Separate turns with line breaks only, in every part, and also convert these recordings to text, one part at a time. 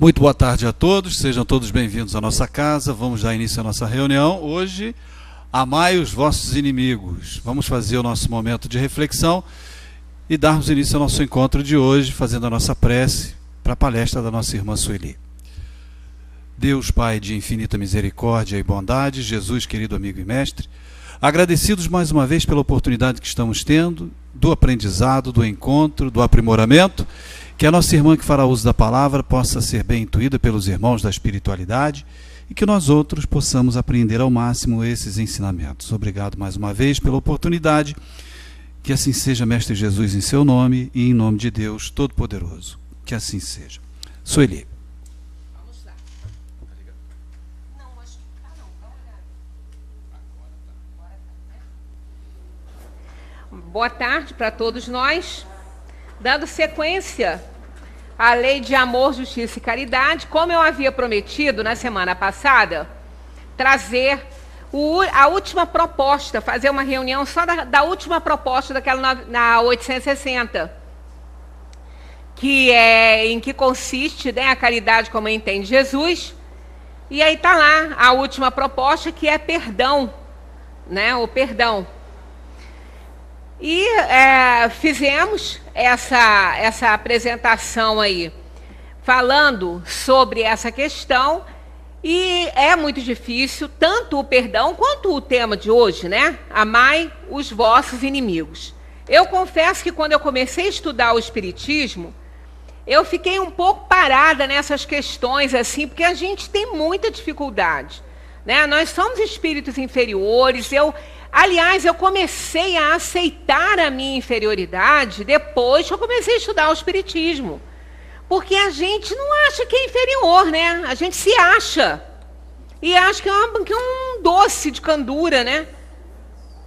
Muito boa tarde a todos, sejam todos bem-vindos à nossa casa. Vamos dar início à nossa reunião. Hoje, amai os vossos inimigos. Vamos fazer o nosso momento de reflexão e darmos início ao nosso encontro de hoje, fazendo a nossa prece para a palestra da nossa irmã Sueli. Deus Pai de infinita misericórdia e bondade, Jesus, querido amigo e mestre, agradecidos mais uma vez pela oportunidade que estamos tendo, do aprendizado, do encontro, do aprimoramento, que a nossa irmã que fará uso da palavra possa ser bem intuída pelos irmãos da espiritualidade e que nós outros possamos apreender ao máximo esses ensinamentos. Obrigado mais uma vez pela oportunidade, que assim seja, Mestre Jesus, em seu nome e em nome de Deus Todo-Poderoso. Que assim seja. Sueli.
Vamos lá. Não, acho que tá não. Dá uma olhada. Boa tarde para todos nós. Dando sequência à lei de amor, justiça e caridade, como eu havia prometido na semana passada, trazer a última proposta, fazer uma reunião só da última proposta daquela na 860, em que consiste, né, a caridade como entende Jesus. E aí está lá a última proposta, que é perdão, né, o perdão. E fizemos essa apresentação aí, falando sobre essa questão, e é muito difícil, tanto o perdão quanto o tema de hoje, né? Amai os vossos inimigos. Eu confesso que quando eu comecei a estudar o Espiritismo, eu fiquei um pouco parada nessas questões, assim, porque a gente tem muita dificuldade, né? Nós somos espíritos inferiores. Aliás, eu comecei a aceitar a minha inferioridade depois que eu comecei a estudar o Espiritismo. Porque a gente não acha que é inferior, né? A gente se acha. E acha que é um doce de candura, né?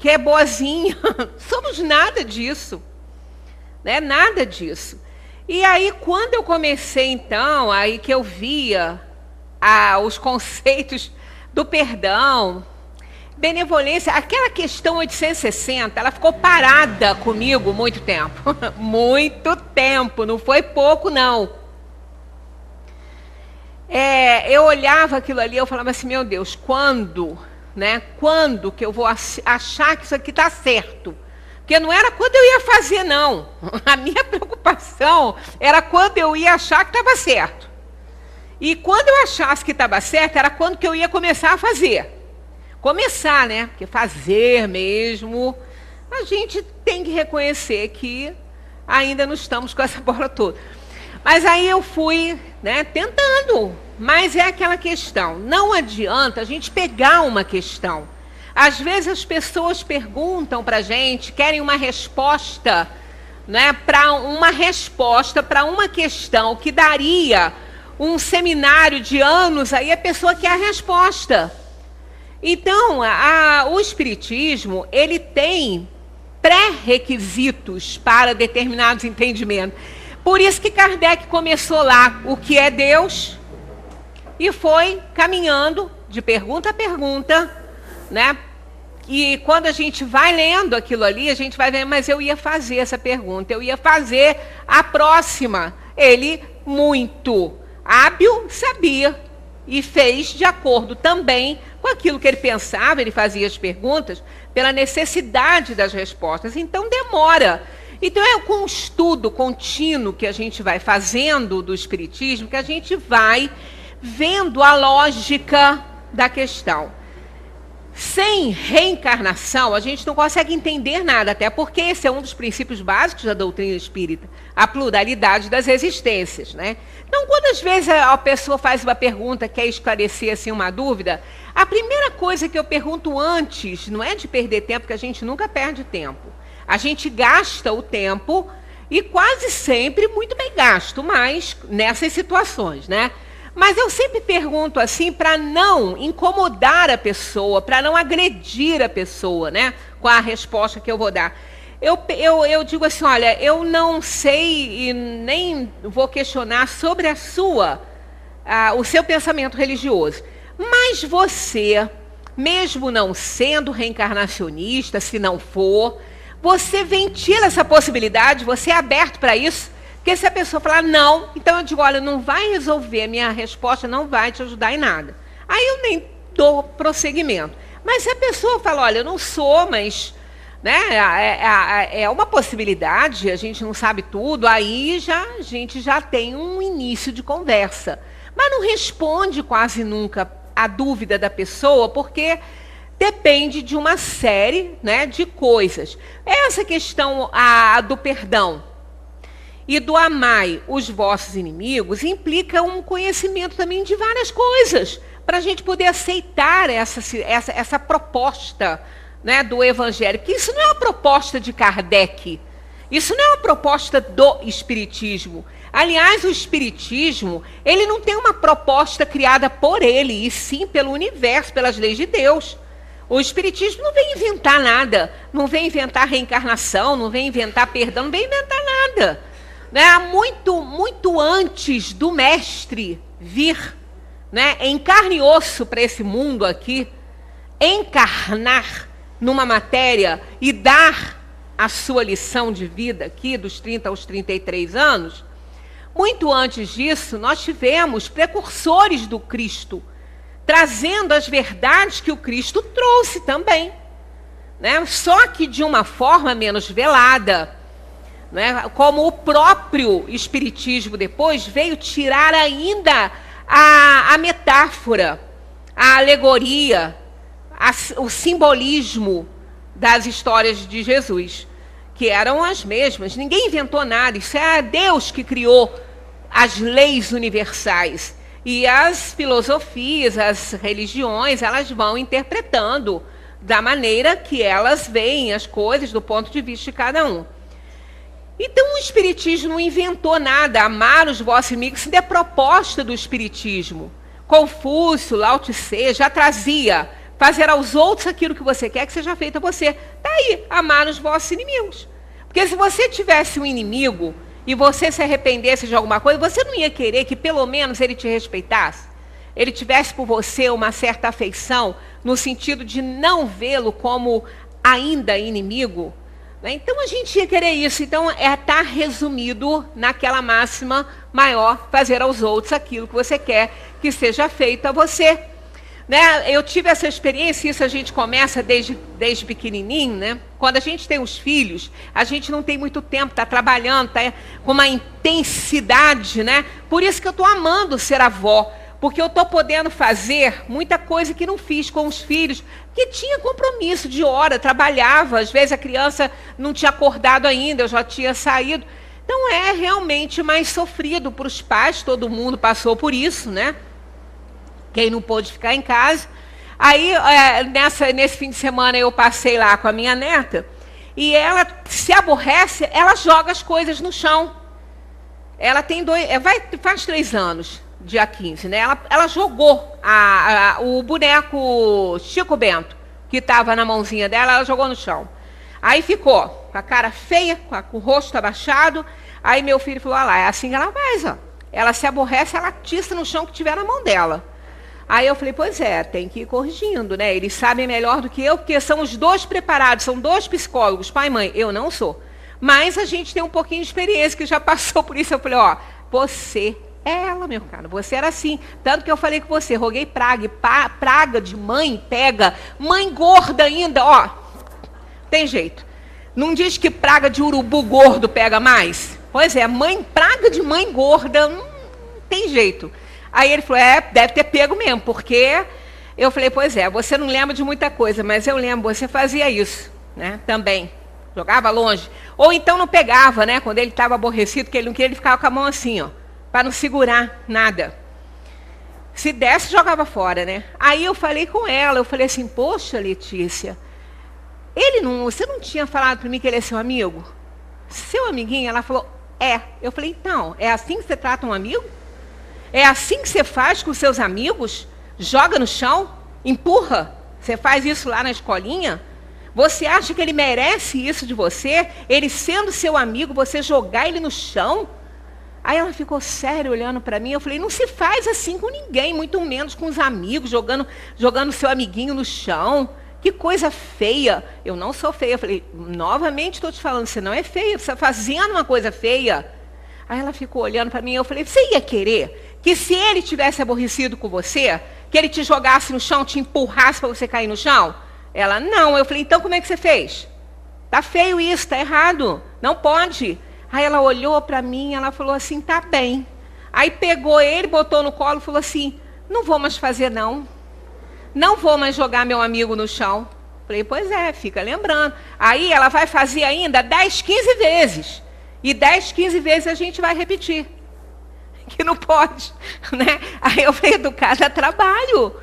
Que é boazinha. Somos nada disso. Né? Nada disso. E aí, quando eu comecei, então, aí que eu via os conceitos do perdão, benevolência, aquela questão 860, ela ficou parada comigo muito tempo. Muito tempo, não foi pouco, não. Eu olhava aquilo ali, eu falava assim, meu Deus, quando que eu vou achar que isso aqui está certo? Porque não era quando eu ia fazer, não. A minha preocupação era quando eu ia achar que estava certo. E quando eu achasse que estava certo, era quando que eu ia começar a fazer. Começar, né? Porque fazer mesmo, a gente tem que reconhecer que ainda não estamos com essa bola toda. Mas aí eu fui, né, tentando. Mas é aquela questão. Não adianta a gente pegar uma questão. Às vezes as pessoas perguntam para a gente, querem uma resposta, né, para uma questão que daria um seminário de anos, aí a pessoa quer a resposta. Então, o Espiritismo, ele tem pré-requisitos para determinados entendimentos. Por isso que Kardec começou lá, o que é Deus, e foi caminhando de pergunta a pergunta, né? E quando a gente vai lendo aquilo ali, a gente vai vendo, mas eu ia fazer essa pergunta, eu ia fazer a próxima. Ele, muito hábil, sabia e fez de acordo também com aquilo que ele pensava. Ele fazia as perguntas pela necessidade das respostas, então demora. Então é com o estudo contínuo que a gente vai fazendo do Espiritismo que a gente vai vendo a lógica da questão. Sem reencarnação, a gente não consegue entender nada, até porque esse é um dos princípios básicos da doutrina espírita, a pluralidade das existências, né? Então, quando às vezes a pessoa faz uma pergunta, quer esclarecer assim, uma dúvida, a primeira coisa que eu pergunto antes, não é de perder tempo, porque a gente nunca perde tempo. A gente gasta o tempo, e quase sempre muito bem gasto, mas nessas situações, né? Mas eu sempre pergunto assim, para não incomodar a pessoa, para não agredir a pessoa, né, com a resposta que eu vou dar. Eu digo assim, olha, eu não sei e nem vou questionar sobre o seu pensamento religioso, mas você, mesmo não sendo reencarnacionista, se não for, você ventila essa possibilidade, você é aberto para isso. Porque se a pessoa falar não, então eu digo, olha, não vai resolver, minha resposta não vai te ajudar em nada. Aí eu nem dou prosseguimento. Mas se a pessoa fala, olha, eu não sou, mas né, é uma possibilidade, a gente não sabe tudo, aí a gente já tem um início de conversa. Mas não responde quase nunca a dúvida da pessoa, porque depende de uma série, né, de coisas. Essa questão do perdão e do amai os vossos inimigos implica um conhecimento também de várias coisas, para a gente poder aceitar essa proposta, né, do Evangelho. Porque isso não é uma proposta de Kardec, isso não é uma proposta do Espiritismo. Aliás, o Espiritismo, ele não tem uma proposta criada por ele, e sim pelo universo, pelas leis de Deus. O Espiritismo não vem inventar nada, não vem inventar reencarnação, não vem inventar perdão, não vem inventar nada. Né? Muito antes do mestre vir, né, em carne e osso para esse mundo aqui, encarnar numa matéria e dar a sua lição de vida aqui, dos 30 aos 33 anos, muito antes disso, nós tivemos precursores do Cristo, trazendo as verdades que o Cristo trouxe também, né? Só que de uma forma menos velada, né? Como o próprio Espiritismo depois veio tirar ainda a metáfora, a alegoria, o simbolismo das histórias de Jesus, que eram as mesmas. Ninguém inventou nada, isso é Deus que criou as leis universais. E as filosofias, as religiões, elas vão interpretando da maneira que elas veem as coisas do ponto de vista de cada um. Então o Espiritismo não inventou nada. Amar os vossos inimigos, isso é proposta do Espiritismo. Confúcio, Lao Tse já trazia: fazer aos outros aquilo que você quer que seja feito a você. Está aí, amar os vossos inimigos. Porque se você tivesse um inimigo e você se arrependesse de alguma coisa, você não ia querer que pelo menos ele te respeitasse? Ele tivesse por você uma certa afeição, no sentido de não vê-lo como ainda inimigo? Então a gente ia querer isso. Então está resumido naquela máxima maior: fazer aos outros aquilo que você quer que seja feito a você. Né? Eu tive essa experiência, isso a gente começa desde pequenininho, né? Quando a gente tem os filhos, a gente não tem muito tempo, está trabalhando, está com uma intensidade, né? Por isso que eu estou amando ser avó, porque eu estou podendo fazer muita coisa que não fiz com os filhos, que tinha compromisso de hora, trabalhava, às vezes a criança não tinha acordado ainda, eu já tinha saído. Então é realmente mais sofrido para os pais, todo mundo passou por isso, né? Quem não pôde ficar em casa. Aí, nesse fim de semana, eu passei lá com a minha neta, e ela se aborrece, ela joga as coisas no chão. Ela tem faz 3 anos, dia 15, né? Ela jogou o boneco Chico Bento, que estava na mãozinha dela, ela jogou no chão. Aí ficou com a cara feia, com o rosto abaixado. Aí meu filho falou: lá, é assim que ela faz, ó. Ela se aborrece, ela atiça no chão que tiver na mão dela. Aí eu falei: pois é, tem que ir corrigindo, né? Eles sabem melhor do que eu, porque são os dois preparados, são 2 psicólogos, pai e mãe. Eu não sou. Mas a gente tem um pouquinho de experiência, que já passou por isso. Eu falei: ó, você é ela, meu cara, você era assim. Tanto que eu falei com você, roguei praga, praga de mãe pega, mãe gorda ainda, ó. Tem jeito. Não diz que praga de urubu gordo pega mais? Pois é, praga de mãe gorda, não tem jeito. Aí ele falou: deve ter pego mesmo, porque eu falei: pois é, você não lembra de muita coisa, mas eu lembro, você fazia isso, né? Também, jogava longe. Ou então não pegava, né? Quando ele estava aborrecido, que ele não queria, ele ficava com a mão assim, ó, para não segurar nada. Se desse, jogava fora, né? Aí eu falei com ela, eu falei assim: poxa, Letícia, você não tinha falado para mim que ele é seu amigo? Seu amiguinho? Ela falou: é. Eu falei: então, é assim que você trata um amigo? É assim que você faz com seus amigos? Joga no chão? Empurra? Você faz isso lá na escolinha? Você acha que ele merece isso de você? Ele sendo seu amigo, você jogar ele no chão? Aí ela ficou séria olhando para mim. Eu falei: não se faz assim com ninguém, muito menos com os amigos, jogando seu amiguinho no chão. Que coisa feia. Eu não sou feia. Eu falei: novamente estou te falando, você não é feia, você está fazendo uma coisa feia. Aí ela ficou olhando para mim, eu falei, você ia querer que se ele tivesse aborrecido com você, que ele te jogasse no chão, te empurrasse para você cair no chão? Ela, não. Eu falei, então como é que você fez? Tá feio isso, tá errado, não pode. Aí ela olhou para mim, ela falou assim, tá bem. Aí pegou ele, botou no colo e falou assim, não vou mais fazer não. Não vou mais jogar meu amigo no chão. Falei, pois é, fica lembrando. Aí ela vai fazer ainda 10, 15 vezes. E 10, 15 vezes a gente vai repetir. Que não pode, né? Aí eu falei, educar dá trabalho.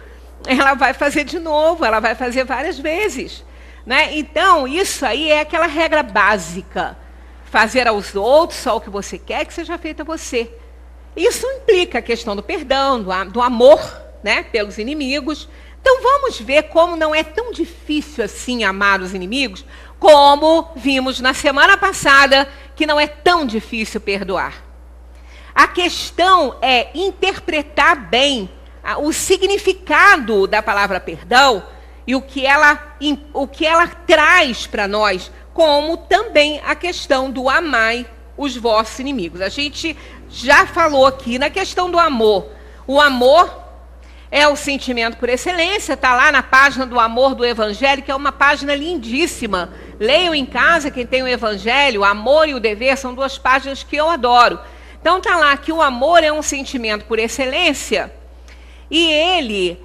Ela vai fazer de novo, ela vai fazer várias vezes. Né? Então, isso aí é aquela regra básica. Fazer aos outros só o que você quer que seja feito a você. Isso implica a questão do perdão, do amor, né, pelos inimigos. Então vamos ver como não é tão difícil assim amar os inimigos, como vimos na semana passada, que não é tão difícil perdoar. A questão é interpretar bem o significado da palavra perdão e o que ela traz para nós, como também a questão do amai os vossos inimigos. A gente já falou aqui na questão do amor. O amor é o sentimento por excelência, está lá na página do amor do Evangelho, que é uma página lindíssima. Leiam em casa, quem tem o Evangelho, o amor e o dever são duas páginas que eu adoro. Então está lá que o amor é um sentimento por excelência e ele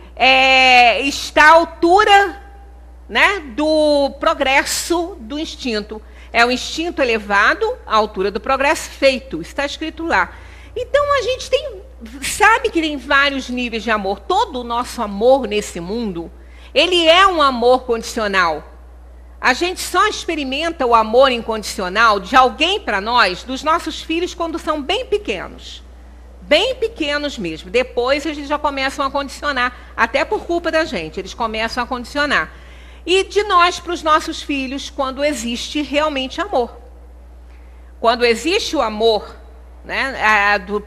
está à altura, né, do progresso do instinto. É o instinto elevado à altura do progresso feito. Está escrito lá. Então a gente sabe que tem vários níveis de amor. Todo o nosso amor nesse mundo, ele é um amor condicional. A gente só experimenta o amor incondicional de alguém para nós, dos nossos filhos, quando são bem pequenos. Bem pequenos mesmo. Depois eles já começam a condicionar, até por culpa da gente, eles começam a condicionar. E de nós para os nossos filhos, quando existe realmente amor. Quando existe o amor, né,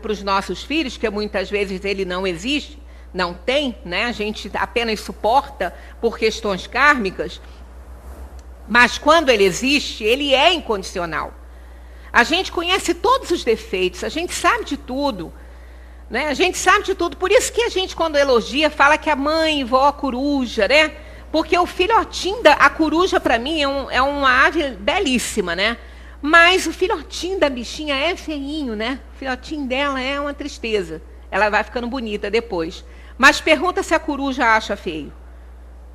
para os nossos filhos, que muitas vezes ele não existe, não tem, né, a gente apenas suporta por questões kármicas, mas quando ele existe, ele é incondicional. A gente conhece todos os defeitos, a gente sabe de tudo, né? A gente sabe de tudo, por isso que a gente, quando elogia, fala que a mãe, vó, coruja, né? Porque o filhotinho a coruja, para mim, é uma ave belíssima, né? Mas o filhotinho da bichinha é feinho, né? O filhotinho dela é uma tristeza. Ela vai ficando bonita depois. Mas pergunta se a coruja acha feio.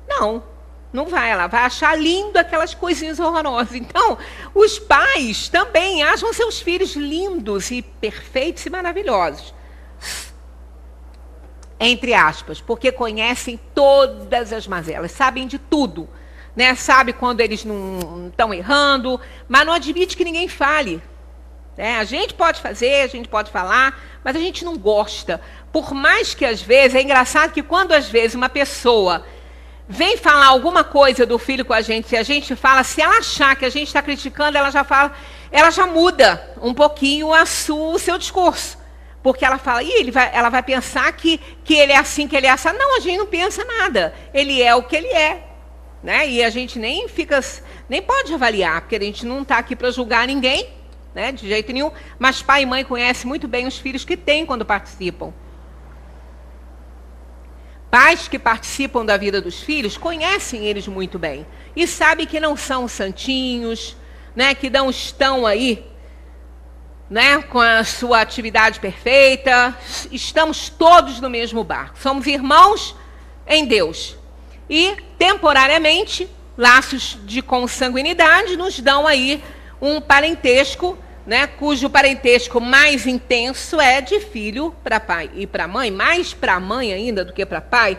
Não vai. Ela vai achar lindo aquelas coisinhas horrorosas. Então, os pais também acham seus filhos lindos e perfeitos e maravilhosos. Entre aspas, porque conhecem todas as mazelas, sabem de tudo, né? Sabe quando eles não estão errando, mas não admite que ninguém fale. A gente pode fazer, a gente pode falar, mas a gente não gosta. Por mais que às vezes, é engraçado que quando às vezes uma pessoa vem falar alguma coisa do filho com a gente, se a gente fala, se ela achar que a gente está criticando, ela já muda um pouquinho o seu discurso. Porque ela fala, ela vai pensar que ele é assim, que ele é assim. Não, a gente não pensa nada. Ele é o que ele é. Né? E a gente nem pode avaliar, porque a gente não está aqui para julgar ninguém, né? De jeito nenhum. Mas pai e mãe conhecem muito bem os filhos que têm quando participam. Pais que participam da vida dos filhos conhecem eles muito bem. E sabem que não são santinhos, né? Que não estão aí, né, com a sua atividade perfeita. Estamos todos no mesmo barco. Somos irmãos em Deus. E, temporariamente, laços de consanguinidade nos dão aí um parentesco, né, cujo parentesco mais intenso é de filho para pai e para mãe, mais para mãe ainda do que para pai,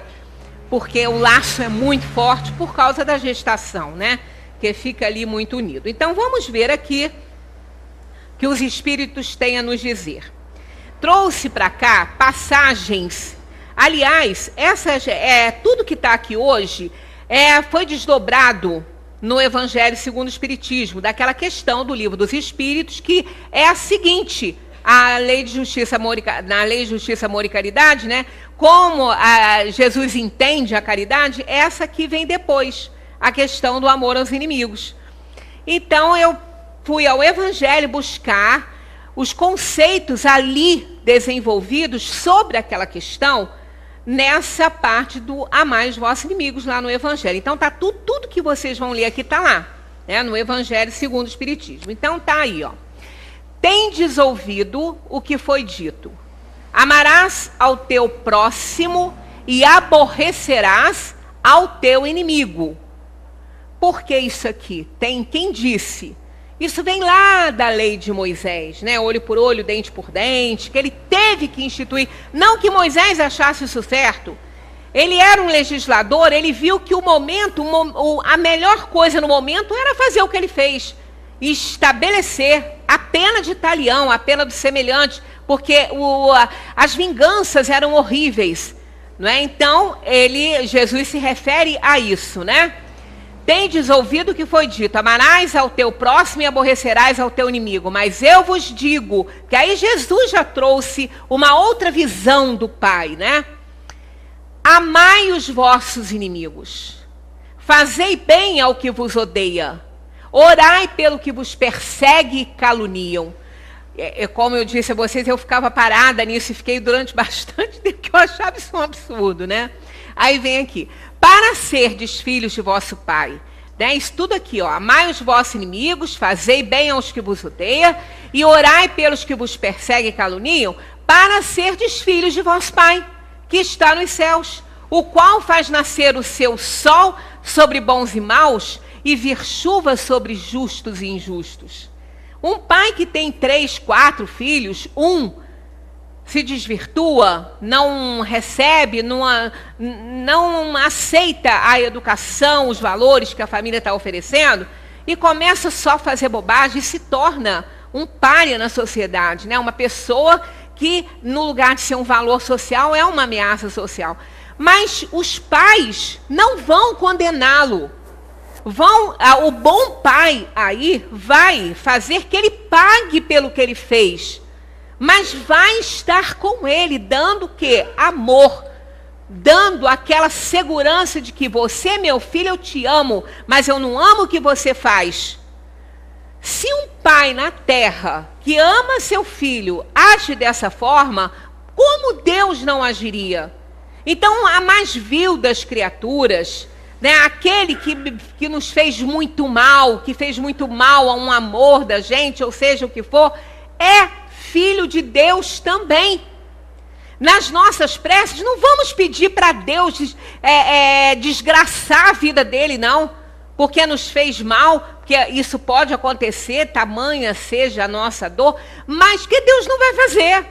porque o laço é muito forte por causa da gestação, né, que fica ali muito unido. Então, vamos ver aqui que os espíritos têm a nos dizer. Trouxe para cá passagens. Aliás, tudo que está aqui hoje foi desdobrado no Evangelho segundo o Espiritismo, daquela questão do Livro dos Espíritos, que é a seguinte: na lei de justiça, amor e caridade, né? Como Jesus entende a caridade, essa que vem depois, a questão do amor aos inimigos. Então, eu fui ao Evangelho buscar os conceitos ali desenvolvidos sobre aquela questão nessa parte do amai os vossos inimigos lá no Evangelho. Então tá tudo que vocês vão ler aqui tá lá, né, no Evangelho segundo o Espiritismo. Então tá aí, ó. Tendes ouvido o que foi dito: amarás ao teu próximo e aborrecerás ao teu inimigo. Por que isso aqui? Tem quem disse. Isso vem lá da lei de Moisés, né? Olho por olho, dente por dente, que ele teve que instituir. Não que Moisés achasse isso certo. Ele era um legislador, ele viu que a melhor coisa no momento era fazer o que ele fez. Estabelecer a pena de talião, a pena do semelhante, porque as vinganças eram horríveis. Não é? Então, Jesus se refere a isso, né? Tendes ouvido o que foi dito: amarás ao teu próximo e aborrecerás ao teu inimigo. Mas eu vos digo, que aí Jesus já trouxe uma outra visão do Pai, né? Amai os vossos inimigos, fazei bem ao que vos odeia, orai pelo que vos persegue e caluniam. Como eu disse a vocês, eu ficava parada nisso e fiquei durante bastante tempo, que eu achava isso um absurdo, né? Aí vem aqui: para serdes filhos de vosso Pai. Né? Isso tudo aqui, ó. Amai os vossos inimigos, fazei bem aos que vos odeiam, e orai pelos que vos perseguem e caluniam, para serdes filhos de vosso Pai, que está nos céus, o qual faz nascer o seu sol sobre bons e maus, e vir chuva sobre justos e injustos. Um pai que tem 3, 4 filhos, se desvirtua, não recebe, não aceita a educação, os valores que a família está oferecendo, e começa só a fazer bobagem e se torna um pária na sociedade, né? Uma pessoa que, no lugar de ser um valor social, é uma ameaça social. Mas os pais não vão condená-lo. O bom pai aí vai fazer que ele pague pelo que ele fez, mas vai estar com ele, dando o quê? Amor, dando aquela segurança de que você, meu filho, eu te amo, mas eu não amo o que você faz. Se um pai na terra que ama seu filho age dessa forma, como Deus não agiria? Então, a mais vil das criaturas, né, aquele que nos fez muito mal, que fez muito mal a um amor da gente, ou seja, o que for, é filho de Deus também. Nas nossas preces, não vamos pedir para Deus desgraçar a vida dele, não, porque nos fez mal, porque isso pode acontecer, tamanha seja a nossa dor, mas que Deus não vai fazer.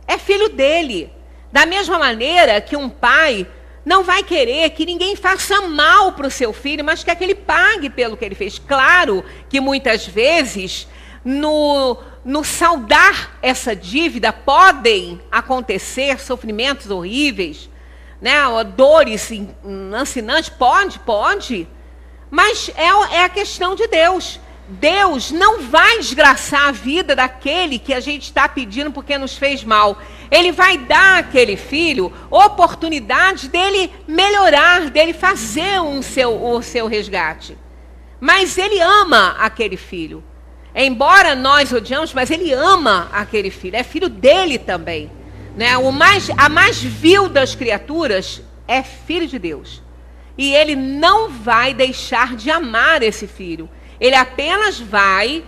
É filho dele. Da mesma maneira que um pai não vai querer que ninguém faça mal para o seu filho, mas que ele pague pelo que ele fez. Claro que muitas vezes, no saldar essa dívida, podem acontecer sofrimentos horríveis, né? Dores lancinantes, pode, mas é a questão de Deus. Deus não vai desgraçar a vida daquele que a gente está pedindo porque nos fez mal. Ele vai dar àquele filho oportunidade dele melhorar, dele fazer o seu resgate. Mas ele ama aquele filho. Embora nós odiamos, mas ele ama aquele filho. É filho dele também. Né? A mais vil das criaturas é filho de Deus. E ele não vai deixar de amar esse filho. Ele apenas vai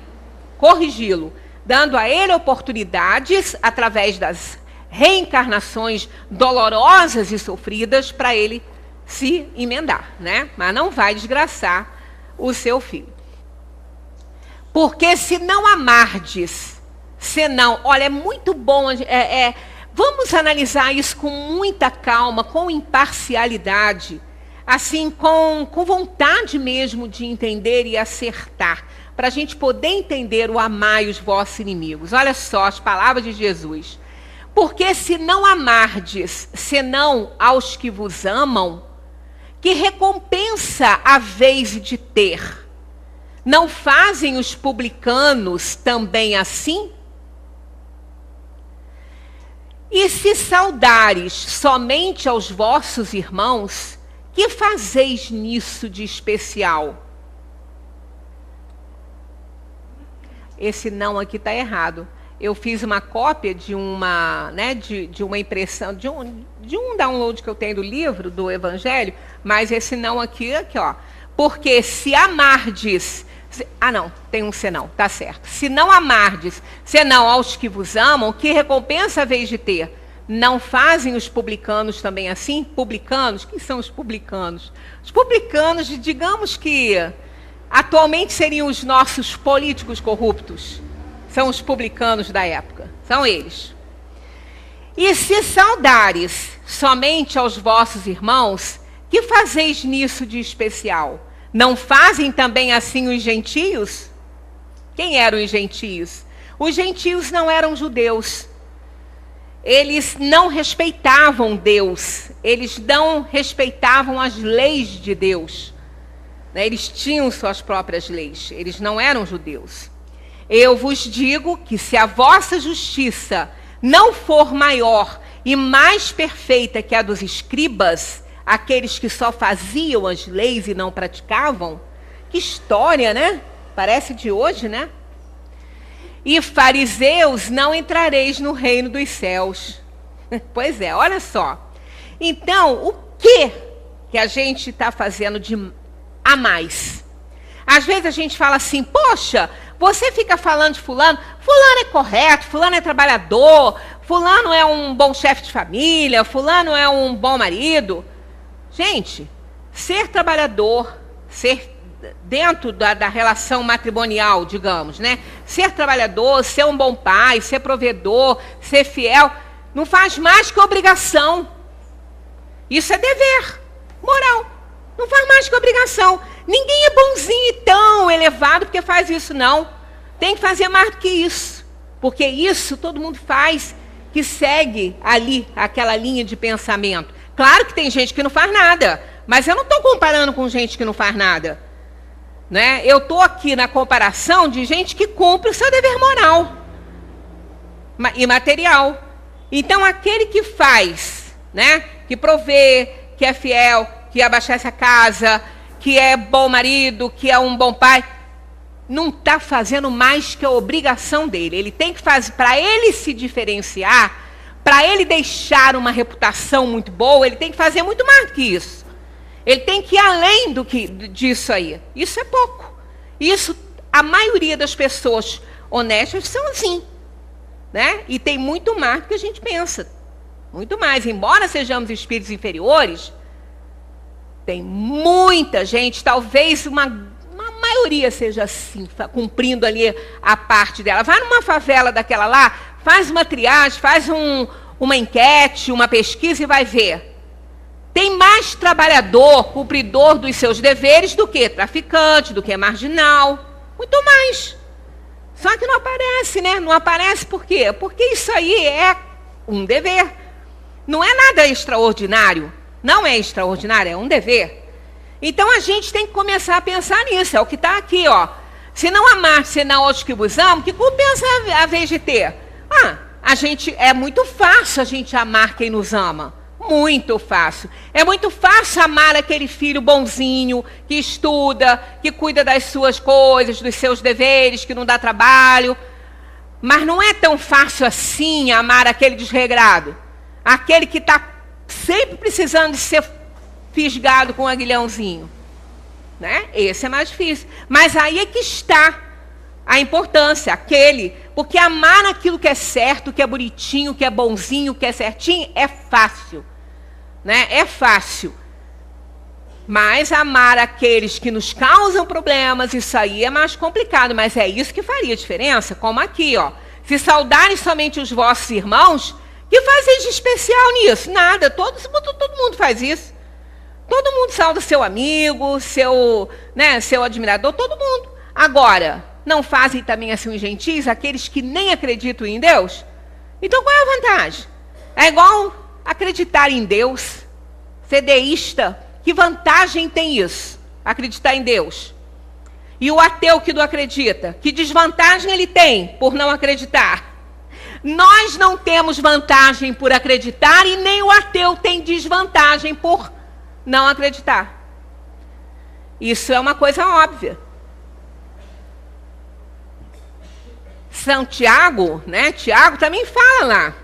corrigi-lo, dando a ele oportunidades através das reencarnações dolorosas e sofridas para ele se emendar, né? Mas não vai desgraçar o seu filho. Porque se não amardes, olha, é muito bom, vamos analisar isso com muita calma, com imparcialidade, assim, com vontade mesmo de entender e acertar, para a gente poder entender o amai os vossos inimigos. Olha só as palavras de Jesus. Porque se não amardes, senão aos que vos amam, que recompensa haveis de ter? Não fazem os publicanos também assim? E se saudares somente aos vossos irmãos, que fazeis nisso de especial? Esse não aqui está errado. eu fiz uma cópia de uma, né, de uma impressão, de um download que eu tenho do livro, do Evangelho, mas esse não aqui, ó. Porque se amardes... não, tem um senão, tá certo. Se não amardes, senão aos que vos amam, que recompensa haveis de ter? Não fazem os publicanos também assim? Publicanos? Quem são os publicanos? Os publicanos, digamos que atualmente seriam os nossos políticos corruptos. São os publicanos da época. São eles. E se saudares somente aos vossos irmãos, que fazeis nisso de especial? Não fazem também assim os gentios? Quem eram os gentios? Os gentios não eram judeus. Eles não respeitavam Deus. Eles não respeitavam as leis de Deus. Eles tinham suas próprias leis. Eles não eram judeus. Eu vos digo que se a vossa justiça não for maior e mais perfeita que a dos escribas, aqueles que só faziam as leis e não praticavam, que história, né? Parece de hoje, né? E fariseus, não entrareis no reino dos céus. Pois é, olha só. Então, o que a gente está fazendo de a mais? Às vezes a gente fala assim, poxa, você fica falando de fulano é correto, fulano é trabalhador, fulano é um bom chefe de família, fulano é um bom marido. Gente, ser trabalhador, ser dentro da relação matrimonial, digamos, né? Ser trabalhador, ser um bom pai, ser provedor, ser fiel, não faz mais que obrigação. Isso é dever moral. Não faz mais que obrigação. Ninguém é bonzinho e tão elevado porque faz isso, não. Tem que fazer mais do que isso. Porque isso todo mundo faz que segue ali aquela linha de pensamento. Claro que tem gente que não faz nada, mas eu não estou comparando com gente que não faz nada. Né? Eu estou aqui na comparação de gente que cumpre o seu dever moral e material. Então, aquele que faz, né? Que provê, que é fiel, que abastece a casa, que é bom marido, que é um bom pai, não está fazendo mais que a obrigação dele. Ele tem que fazer, para ele se diferenciar, para ele deixar uma reputação muito boa, ele tem que fazer muito mais do que isso. Ele tem que ir além disso aí. Isso é pouco. Isso, a maioria das pessoas honestas são assim. Né? E tem muito mais do que a gente pensa. Muito mais. Embora sejamos espíritos inferiores, tem muita gente, talvez uma maioria seja assim, cumprindo ali a parte dela. Vai numa favela daquela lá, faz uma triagem, faz uma enquete, uma pesquisa e vai ver. Tem mais trabalhador, cumpridor dos seus deveres do que traficante, do que marginal. Muito mais. Só que não aparece, né? Não aparece por quê? Porque isso aí é um dever. Não é nada extraordinário. Não é extraordinário, é um dever. Então a gente tem que começar a pensar nisso. É o que está aqui, ó. Se não amar, senão aos que vos amam, que compensa a vez de ter? É muito fácil a gente amar quem nos ama. Muito fácil. É muito fácil amar aquele filho bonzinho, que estuda, que cuida das suas coisas, dos seus deveres, que não dá trabalho. Mas não é tão fácil assim amar aquele desregrado. Aquele que está sempre precisando de ser fisgado com um aguilhãozinho. Né? Esse é mais difícil. Mas aí é que está a importância, porque amar aquilo que é certo, que é bonitinho, que é bonzinho, que é certinho, é fácil. Né? É fácil. Mas amar aqueles que nos causam problemas, isso aí é mais complicado, mas é isso que faria diferença, como aqui, ó. Se saudarem somente os vossos irmãos, que fazem de especial nisso? Nada, todo mundo faz isso. Todo mundo sauda seu amigo, seu admirador, todo mundo. Agora, não fazem também assim os gentis, aqueles que nem acreditam em Deus? Então qual é a vantagem? É igual acreditar em Deus, ser deísta. Que vantagem tem isso? Acreditar em Deus. E o ateu que não acredita? Que desvantagem ele tem por não acreditar? Nós não temos vantagem por acreditar e nem o ateu tem desvantagem por não acreditar. Isso é uma coisa óbvia. São Tiago, né? Tiago também fala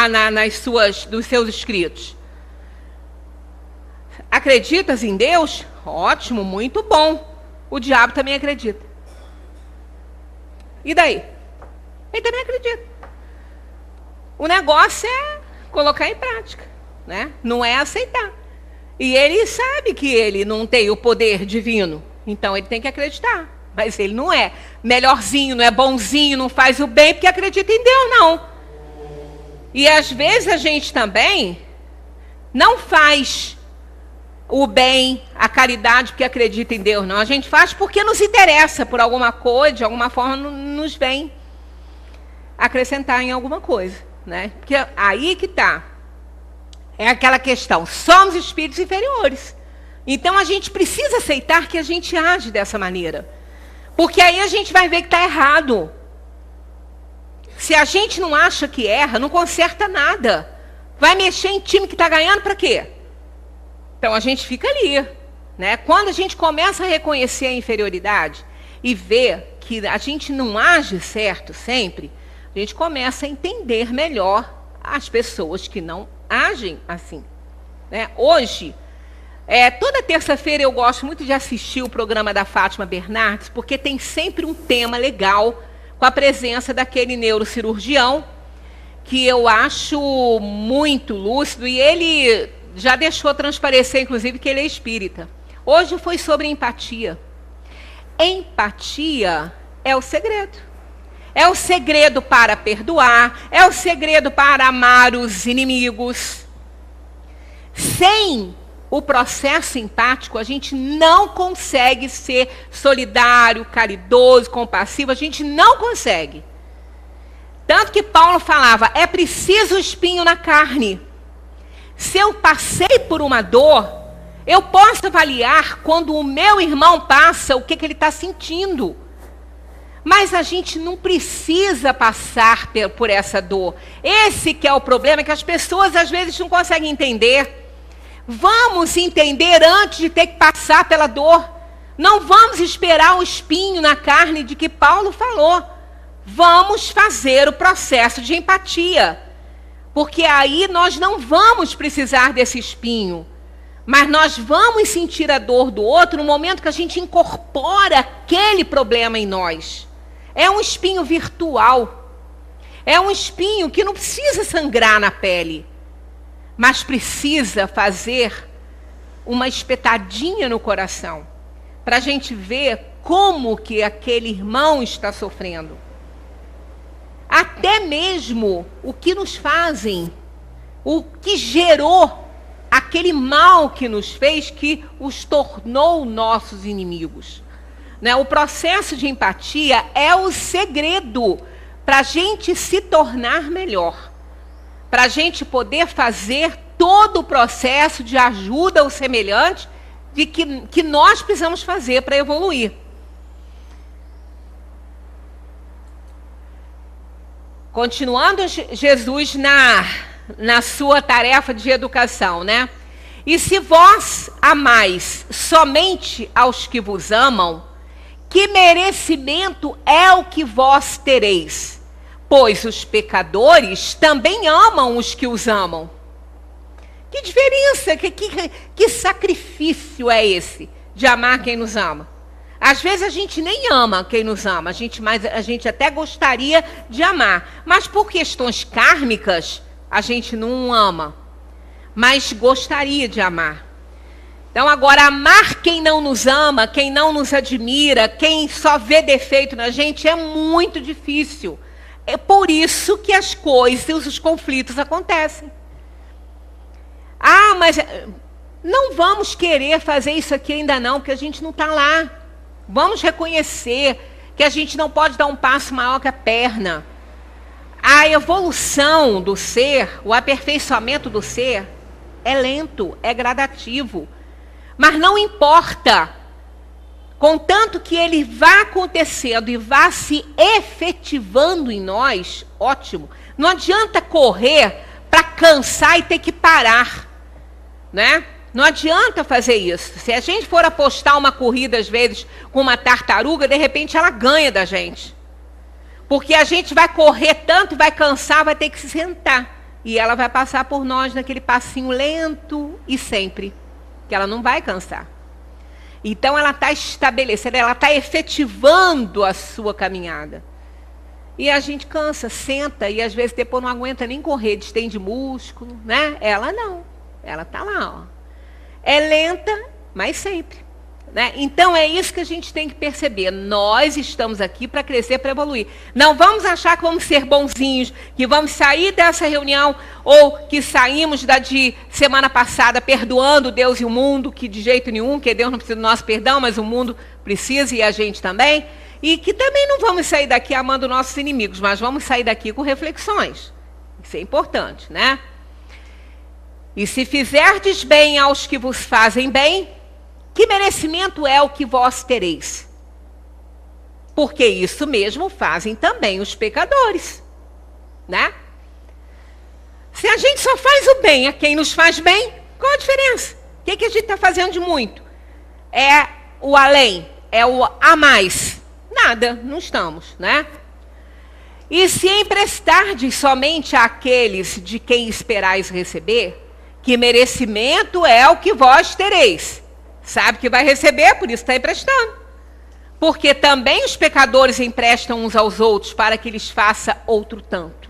lá dos seus escritos. Acreditas em Deus? Ótimo, muito bom. O diabo também acredita. E daí? Ele também acredita. O negócio é colocar em prática, né? Não é aceitar. E ele sabe que ele não tem o poder divino. Então ele tem que acreditar. Mas ele não é melhorzinho, não é bonzinho, não faz o bem porque acredita em Deus, não. E às vezes a gente também não faz o bem, a caridade porque acredita em Deus, não. A gente faz porque nos interessa por alguma coisa, de alguma forma nos vem acrescentar em alguma coisa, né? Porque aí que está. É aquela questão, somos espíritos inferiores. Então a gente precisa aceitar que a gente age dessa maneira. Porque aí a gente vai ver que está errado. Se a gente não acha que erra, não conserta nada. Vai mexer em time que está ganhando para quê? Então a gente fica ali, né? Quando a gente começa a reconhecer a inferioridade e ver que a gente não age certo sempre, a gente começa a entender melhor as pessoas que não agem assim, né? Hoje, toda terça-feira eu gosto muito de assistir o programa da Fátima Bernardes, porque tem sempre um tema legal com a presença daquele neurocirurgião, que eu acho muito lúcido, e ele já deixou transparecer, inclusive, que ele é espírita. Hoje foi sobre empatia. Empatia é o segredo. É o segredo para perdoar, é o segredo para amar os inimigos. Sem o processo empático, a gente não consegue ser solidário, caridoso, compassivo, a gente não consegue. Tanto que Paulo falava, é preciso espinho na carne. Se eu passei por uma dor, eu posso avaliar quando o meu irmão passa, o que ele está sentindo. Mas a gente não precisa passar por essa dor. Esse que é o problema, que as pessoas às vezes não conseguem entender. Vamos entender antes de ter que passar pela dor. Não vamos esperar o espinho na carne de que Paulo falou. Vamos fazer o processo de empatia. Porque aí nós não vamos precisar desse espinho. Mas nós vamos sentir a dor do outro no momento que a gente incorpora aquele problema em nós. É um espinho virtual. É um espinho que não precisa sangrar na pele. Mas precisa fazer uma espetadinha no coração. Para a gente ver como que aquele irmão está sofrendo. Até mesmo o que nos fazem, o que gerou aquele mal que nos fez, que os tornou nossos inimigos. Né? O processo de empatia é o segredo para a gente se tornar melhor. Para a gente poder fazer todo o processo de ajuda ao semelhante de que nós precisamos fazer para evoluir. Continuando Jesus na sua tarefa de educação, né? E se vós amais somente aos que vos amam, que merecimento é o que vós tereis? Pois os pecadores também amam os que os amam. Que diferença, que sacrifício é esse de amar quem nos ama? Às vezes a gente nem ama quem nos ama, a gente até gostaria de amar. Mas por questões kármicas, a gente não ama, mas gostaria de amar. Então agora, amar quem não nos ama, quem não nos admira, quem só vê defeito na gente, é muito difícil. É por isso que as coisas, os conflitos acontecem. Ah, mas não vamos querer fazer isso aqui ainda não, porque a gente não está lá. Vamos reconhecer que a gente não pode dar um passo maior que a perna. A evolução do ser, o aperfeiçoamento do ser, é lento, é gradativo. Mas não importa. Contanto que ele vá acontecendo e vá se efetivando em nós, ótimo. Não adianta correr para cansar e ter que parar, né? Não adianta fazer isso. Se a gente for apostar uma corrida, às vezes, com uma tartaruga, de repente ela ganha da gente. Porque a gente vai correr tanto, vai cansar, vai ter que se sentar. E ela vai passar por nós naquele passinho lento e sempre. Que ela não vai cansar. Então ela está estabelecendo, ela está efetivando a sua caminhada. E a gente cansa, senta e às vezes depois não aguenta nem correr, distende músculo, né? Ela não. Ela está lá, ó. É lenta, mas sempre. Né? Então é isso que a gente tem que perceber. Nós estamos aqui para crescer, para evoluir. Não vamos achar que vamos ser bonzinhos, que vamos sair dessa reunião ou que saímos da de semana passada perdoando Deus e o mundo, que de jeito nenhum, que Deus não precisa do nosso perdão, mas o mundo precisa e a gente também. E que também não vamos sair daqui amando nossos inimigos, mas vamos sair daqui com reflexões. Isso é importante, né? E se fizerdes bem aos que vos fazem bem, que merecimento é o que vós tereis? Porque isso mesmo fazem também os pecadores, né? Se a gente só faz o bem a quem nos faz bem, qual a diferença? O que a gente está fazendo de muito? É o além, é o a mais. Nada, não estamos, né? E se emprestardes somente àqueles de quem esperais receber, que merecimento é o que vós tereis? Sabe que vai receber, por isso está emprestando. Porque também os pecadores emprestam uns aos outros para que lhes faça outro tanto.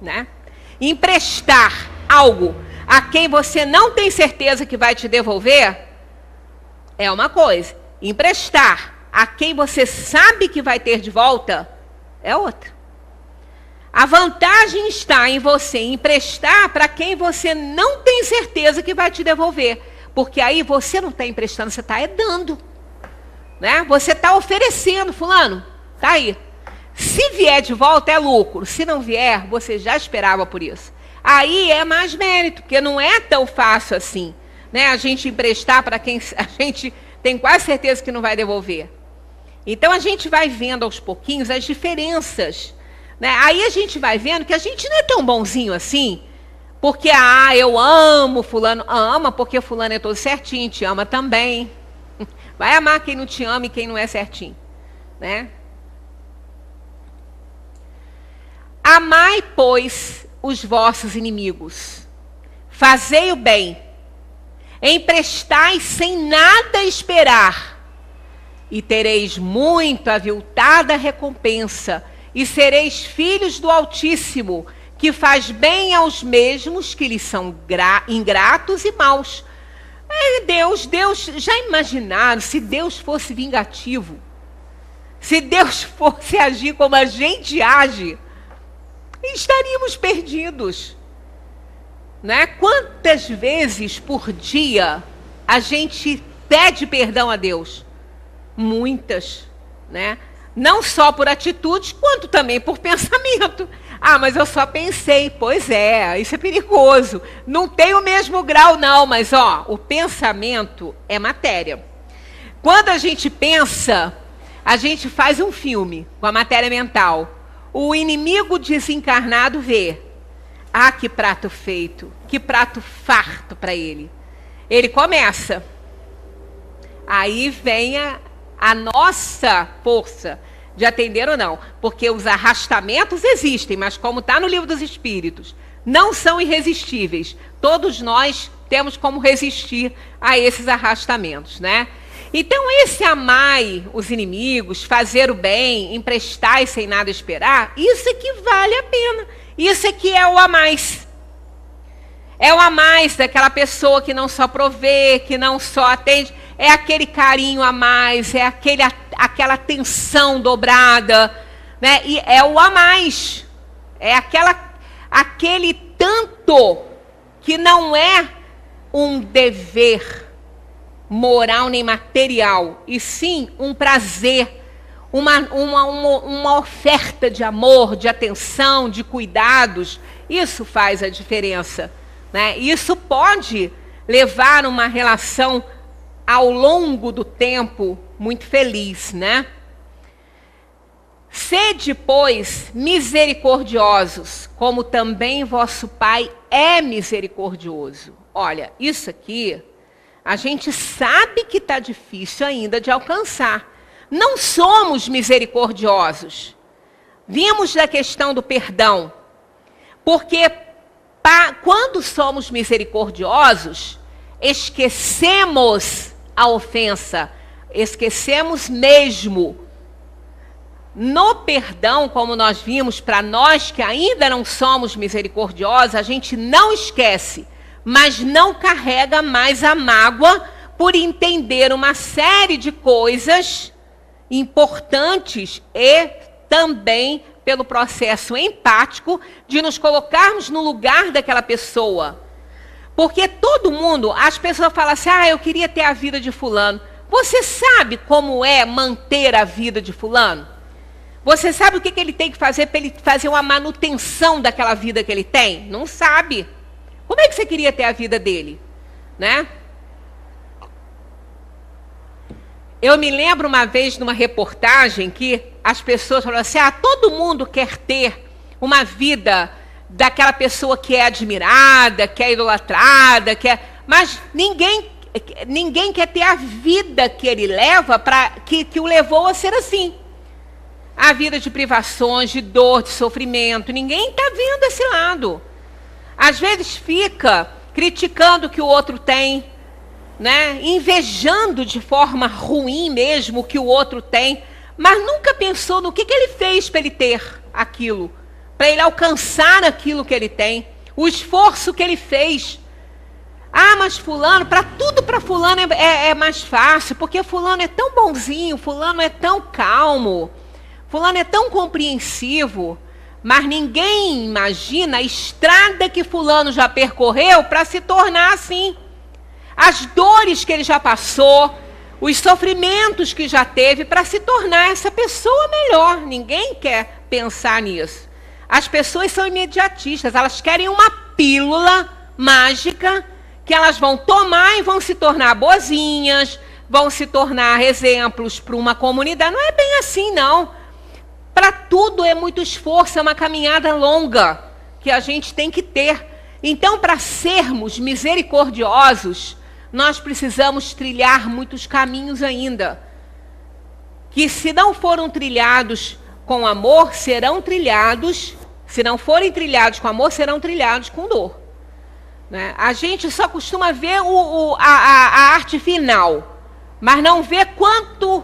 Né? Emprestar algo a quem você não tem certeza que vai te devolver é uma coisa. Emprestar a quem você sabe que vai ter de volta é outra. A vantagem está em você emprestar para quem você não tem certeza que vai te devolver. Porque aí você não está emprestando, você está dando. Né? Você está oferecendo, fulano, está aí. Se vier de volta é lucro, se não vier, você já esperava por isso. Aí é mais mérito, porque não é tão fácil assim. Né? A gente emprestar para quem a gente tem quase certeza que não vai devolver. Então a gente vai vendo aos pouquinhos as diferenças. Né? Aí a gente vai vendo que a gente não é tão bonzinho assim. Porque, eu amo fulano. Ama porque fulano é todo certinho, te ama também. Vai amar quem não te ama e quem não é certinho. Né? Amai, pois, os vossos inimigos. Fazei o bem. Emprestai sem nada esperar. E tereis muito aviltada recompensa. E sereis filhos do Altíssimo, que faz bem aos mesmos que lhes são ingratos e maus. Deus, já imaginaram se Deus fosse vingativo? Se Deus fosse agir como a gente age, estaríamos perdidos. Né? Quantas vezes por dia a gente pede perdão a Deus? Muitas, né? Não só por atitudes, quanto também por pensamento. Mas eu só pensei. Pois é, isso é perigoso. Não tem o mesmo grau, não, mas o pensamento é matéria. Quando a gente pensa, a gente faz um filme com a matéria mental. O inimigo desencarnado vê. Que prato feito, que prato farto para ele. Ele começa. Aí vem a nossa força de atender ou não. Porque os arrastamentos existem, mas como está no Livro dos Espíritos, não são irresistíveis. Todos nós temos como resistir a esses arrastamentos, né? Então, esse amai os inimigos, fazer o bem, emprestar sem nada esperar, isso é que vale a pena. Isso é que é o a mais. É o a mais daquela pessoa que não só provê, que não só atende. É aquele carinho a mais, é aquela atenção dobrada, né? E é o a mais. É aquele tanto que não é um dever moral nem material, e sim um prazer, uma oferta de amor, de atenção, de cuidados. Isso faz a diferença, né? Isso pode levar uma relação ao longo do tempo muito feliz, né? Sede, pois, misericordiosos, como também vosso Pai é misericordioso. Olha, isso aqui, a gente sabe que está difícil ainda de alcançar. Não somos misericordiosos, Vimos da questão do perdão, porque quando somos misericordiosos, esquecemos a ofensa, esquecemos mesmo. No perdão, como nós vimos, para nós que ainda não somos misericordiosos, a gente não esquece, mas não carrega mais a mágoa por entender uma série de coisas importantes e também pelo processo empático de nos colocarmos no lugar daquela pessoa. Porque todo mundo, as pessoas falam assim, eu queria ter a vida de fulano. Você sabe como é manter a vida de fulano? Você sabe o que ele tem que fazer para ele fazer uma manutenção daquela vida que ele tem? Não sabe. Como é que você queria ter a vida dele? Né? Eu me lembro uma vez numa reportagem que as pessoas falaram assim, todo mundo quer ter uma vida daquela pessoa que é admirada, que é idolatrada, mas ninguém quer ter a vida que ele leva, que o levou a ser assim. A vida de privações, de dor, de sofrimento. Ninguém está vendo esse lado. Às vezes fica criticando o que o outro tem, né? Invejando de forma ruim mesmo o que o outro tem, mas nunca pensou no que ele fez para ele ter aquilo, para ele alcançar aquilo que ele tem, o esforço que ele fez. Mas fulano, tudo para fulano é mais fácil, porque fulano é tão bonzinho, fulano é tão calmo, fulano é tão compreensivo, mas ninguém imagina a estrada que fulano já percorreu para se tornar assim. As dores que ele já passou, os sofrimentos que já teve para se tornar essa pessoa melhor. Ninguém quer pensar nisso. As pessoas são imediatistas, elas querem uma pílula mágica que elas vão tomar e vão se tornar boazinhas, vão se tornar exemplos para uma comunidade. Não é bem assim, não. Para tudo é muito esforço, é uma caminhada longa que a gente tem que ter. Então, para sermos misericordiosos, nós precisamos trilhar muitos caminhos ainda, que se não foram trilhados com amor, serão trilhados, se não forem trilhados com amor, serão trilhados com dor. Né? A gente só costuma ver a arte final, mas não vê quanto,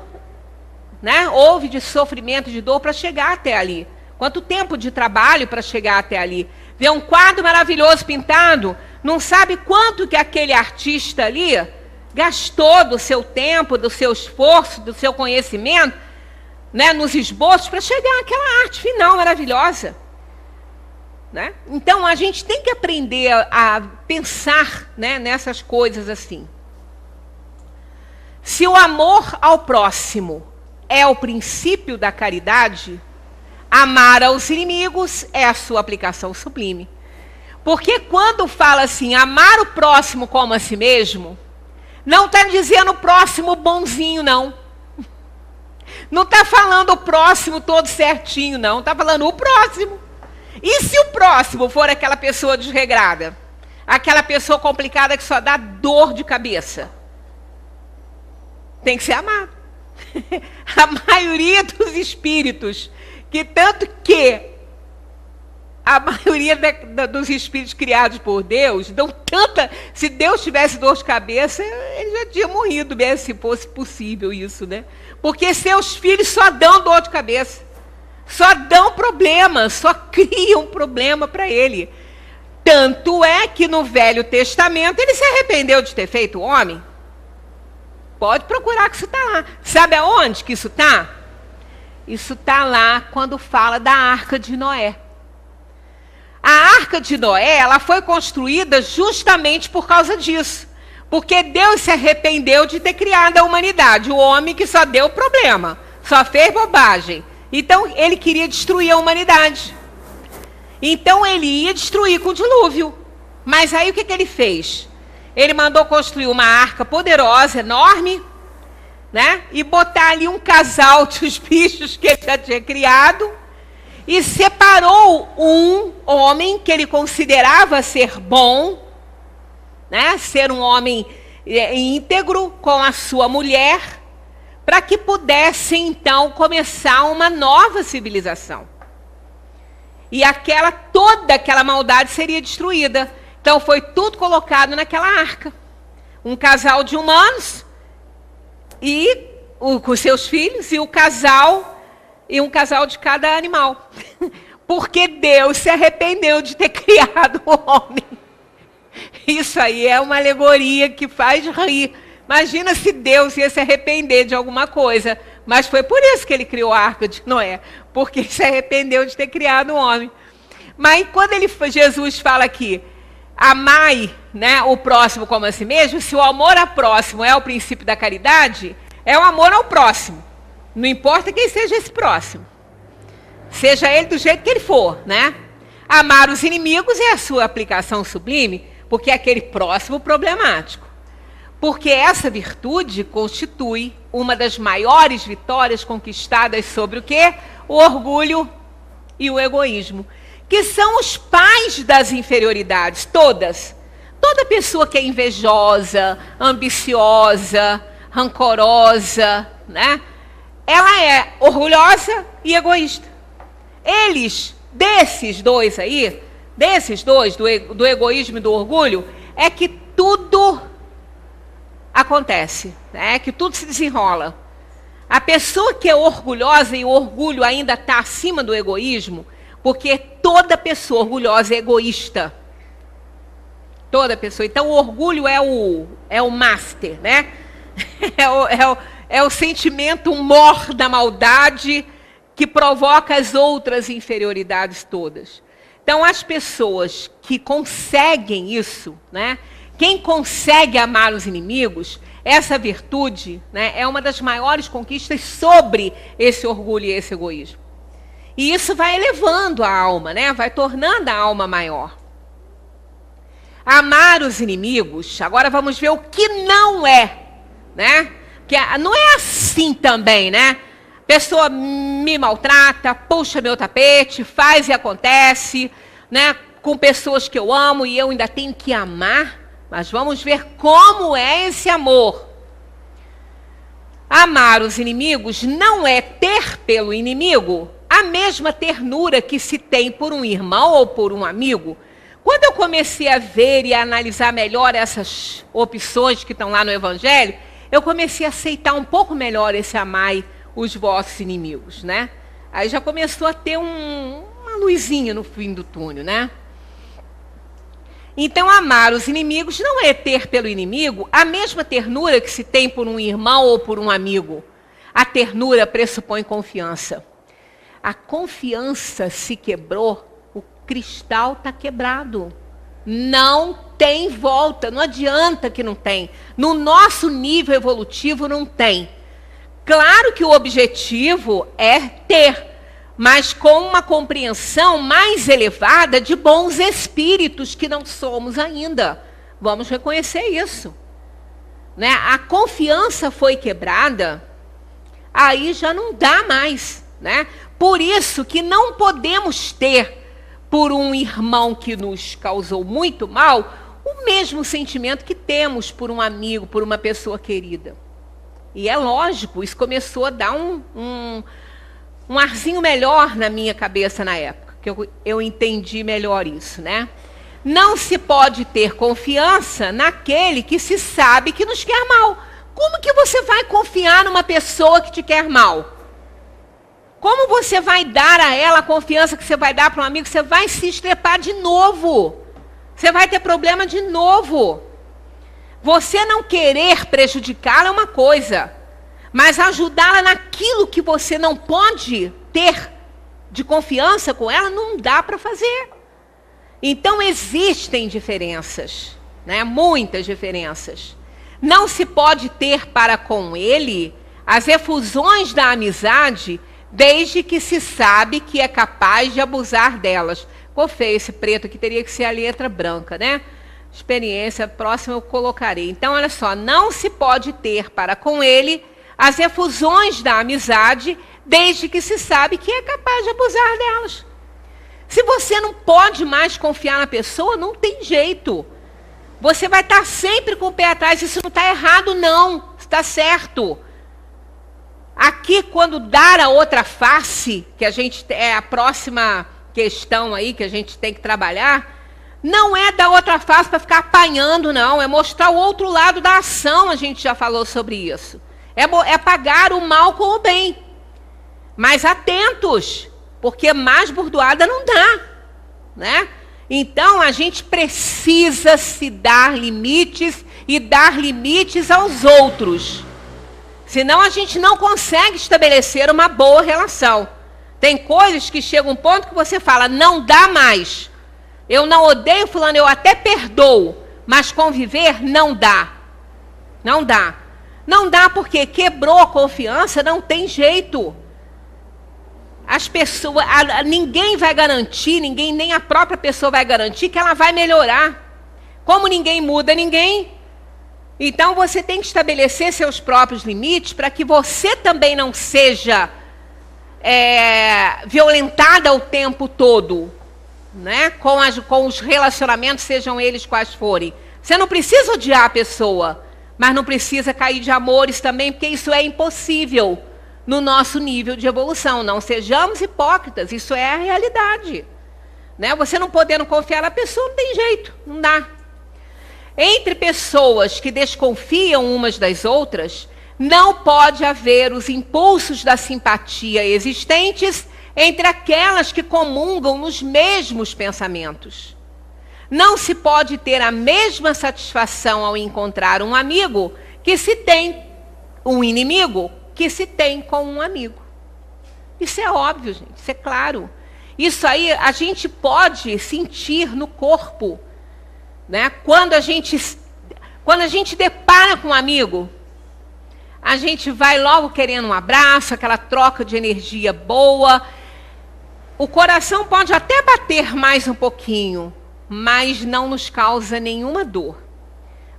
né, houve de sofrimento, de dor para chegar até ali. Quanto tempo de trabalho para chegar até ali. Vê um quadro maravilhoso pintado, não sabe quanto que aquele artista ali gastou do seu tempo, do seu esforço, do seu conhecimento, né, nos esboços para chegar àquela arte final maravilhosa. Né? Então, a gente tem que aprender a pensar, né, nessas coisas assim. Se o amor ao próximo é o princípio da caridade, amar aos inimigos é a sua aplicação sublime. Porque quando fala assim, amar o próximo como a si mesmo, não está dizendo o próximo bonzinho, não. Não está falando o próximo todo certinho, não. Está falando o próximo. E se o próximo for aquela pessoa desregrada? Aquela pessoa complicada que só dá dor de cabeça? Tem que ser amado. A maioria dos espíritos, que tanto que a maioria dos espíritos criados por Deus, dão tanta... Se Deus tivesse dor de cabeça, ele já tinha morrido, né, se fosse possível isso, né? Porque seus filhos só dão dor de cabeça, só dão problema, só criam problema para ele. Tanto é que no Velho Testamento ele se arrependeu de ter feito homem. Pode procurar que isso está lá. Sabe aonde que isso está? Isso está lá quando fala da Arca de Noé. A Arca de Noé, ela foi construída justamente por causa disso. Porque Deus se arrependeu de ter criado a humanidade. O homem que só deu problema, só fez bobagem. Então, ele queria destruir a humanidade. Então, ele ia destruir com o dilúvio. Mas aí, o que ele fez? Ele mandou construir uma arca poderosa, enorme, né? E botar ali um casal dos bichos que ele já tinha criado. E separou um homem que ele considerava ser bom, né? Ser um homem íntegro com a sua mulher, para que pudesse, então, começar uma nova civilização. e toda aquela maldade seria destruída. Então foi tudo colocado naquela arca. Um casal de humanos e com seus filhos, e um casal de cada animal. Porque Deus se arrependeu de ter criado o homem. Isso aí é uma alegoria que faz rir. Imagina se Deus ia se arrepender de alguma coisa. Mas foi por isso que ele criou a arca de Noé. Porque ele se arrependeu de ter criado o homem. Mas quando Jesus fala aqui, amai, né, o próximo como a si mesmo, se o amor ao próximo é o princípio da caridade, é o amor ao próximo. Não importa quem seja esse próximo. Seja ele do jeito que ele for, né? Amar os inimigos é a sua aplicação sublime, porque é aquele próximo problemático. Porque essa virtude constitui uma das maiores vitórias conquistadas sobre o quê? O orgulho e o egoísmo, que são os pais das inferioridades, todas. Toda pessoa que é invejosa, ambiciosa, rancorosa, né? Ela é orgulhosa e egoísta. Desses dois, do egoísmo e do orgulho, é que tudo acontece, né? Que tudo se desenrola. A pessoa que é orgulhosa, e o orgulho ainda está acima do egoísmo, porque toda pessoa orgulhosa é egoísta. Toda pessoa. Então o orgulho é o master, né? É o sentimento mor da maldade que provoca as outras inferioridades todas. Então, as pessoas que conseguem isso, né? Quem consegue amar os inimigos, essa virtude, né, é uma das maiores conquistas sobre esse orgulho e esse egoísmo. E isso vai elevando a alma, né? Vai tornando a alma maior. Amar os inimigos, agora vamos ver o que não é, né? Porque não é assim também, né? Pessoa me maltrata, puxa meu tapete, faz e acontece, né? Com pessoas que eu amo e eu ainda tenho que amar. Mas vamos ver como é esse amor. Amar os inimigos não é ter pelo inimigo a mesma ternura que se tem por um irmão ou por um amigo. Quando eu comecei a ver e a analisar melhor essas opções que estão lá no Evangelho, eu comecei a aceitar um pouco melhor esse amai os vossos inimigos, né? Aí já começou a ter uma luzinha no fim do túnel, né? Então, amar os inimigos não é ter pelo inimigo a mesma ternura que se tem por um irmão ou por um amigo. A ternura pressupõe confiança. A confiança se quebrou, o cristal está quebrado. Não tem volta, não adianta que não tem. No nosso nível evolutivo não tem. Claro que o objetivo é ter, mas com uma compreensão mais elevada de bons espíritos que não somos ainda. Vamos reconhecer isso, né? A confiança foi quebrada, aí já não dá mais, né? Por isso que não podemos ter por um irmão que nos causou muito mal o mesmo sentimento que temos por um amigo, por uma pessoa querida. E é lógico, isso começou a dar um arzinho melhor na minha cabeça na época, que eu entendi melhor isso, né? Não se pode ter confiança naquele que se sabe que nos quer mal. Como que você vai confiar numa pessoa que te quer mal? Como você vai dar a ela a confiança que você vai dar para um amigo? Você vai se estrepar de novo. Você vai ter problema de novo. Você não querer prejudicá-la é uma coisa, mas ajudá-la naquilo que você não pode ter de confiança com ela, não dá para fazer. Então existem diferenças, né? Muitas diferenças. Não se pode ter para com ele as efusões da amizade, desde que se sabe que é capaz de abusar delas. Ficou feio esse preto aqui, teria que ser a letra branca, né? Experiência próxima eu colocarei. Então, olha só, não se pode ter para com ele as efusões da amizade, desde que se sabe que é capaz de abusar delas. Se você não pode mais confiar na pessoa, não tem jeito. Você vai estar sempre com o pé atrás. Isso não está errado, não. Está certo. Aqui, quando dar a outra face, que a gente é a próxima questão aí que a gente tem que trabalhar, não é dar outra face para ficar apanhando, não. É mostrar o outro lado da ação, a gente já falou sobre isso. É pagar o mal com o bem. Mas atentos, porque mais burdoada não dá, né? Então, a gente precisa se dar limites e dar limites aos outros. Senão, a gente não consegue estabelecer uma boa relação. Tem coisas que chegam um ponto que você fala, não dá mais. Eu não odeio fulano, eu até perdoo, mas conviver não dá. Não dá. Não dá porque quebrou a confiança, não tem jeito. As pessoas, ninguém vai garantir, nem a própria pessoa vai garantir que ela vai melhorar. Como ninguém muda ninguém, então você tem que estabelecer seus próprios limites para que você também não seja violentada o tempo todo, né? Com os relacionamentos, sejam eles quais forem. Você não precisa odiar a pessoa, mas não precisa cair de amores também, porque isso é impossível no nosso nível de evolução. Não sejamos hipócritas, isso é a realidade, né? Você não podendo confiar na pessoa, não tem jeito, não dá. Entre pessoas que desconfiam umas das outras, não pode haver os impulsos da simpatia existentes entre aquelas que comungam nos mesmos pensamentos. Não se pode ter a mesma satisfação ao encontrar um amigo que se tem um inimigo que se tem com um amigo. Isso é óbvio, gente, isso é claro. Isso aí a gente pode sentir no corpo, né? Quando a gente depara com um amigo, a gente vai logo querendo um abraço, aquela troca de energia boa. O coração pode até bater mais um pouquinho, mas não nos causa nenhuma dor.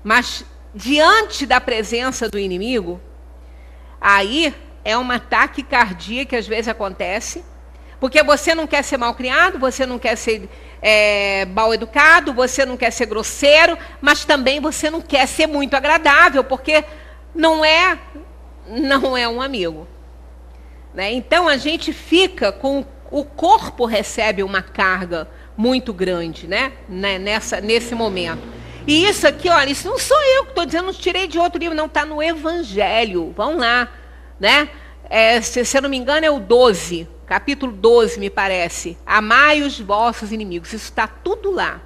Mas diante da presença do inimigo, aí é uma taquicardia que às vezes acontece, porque você não quer ser mal criado, você não quer ser mal educado, você não quer ser grosseiro, mas também você não quer ser muito agradável, porque não é um amigo, né? Então a gente fica com o corpo recebe uma carga muito grande, né? Nesse momento. E isso aqui, olha, isso não sou eu que estou dizendo, não tirei de outro livro, não, está no Evangelho. Vamos lá, né? Se eu não me engano, é o 12, capítulo 12, me parece. Amai os vossos inimigos. Isso está tudo lá.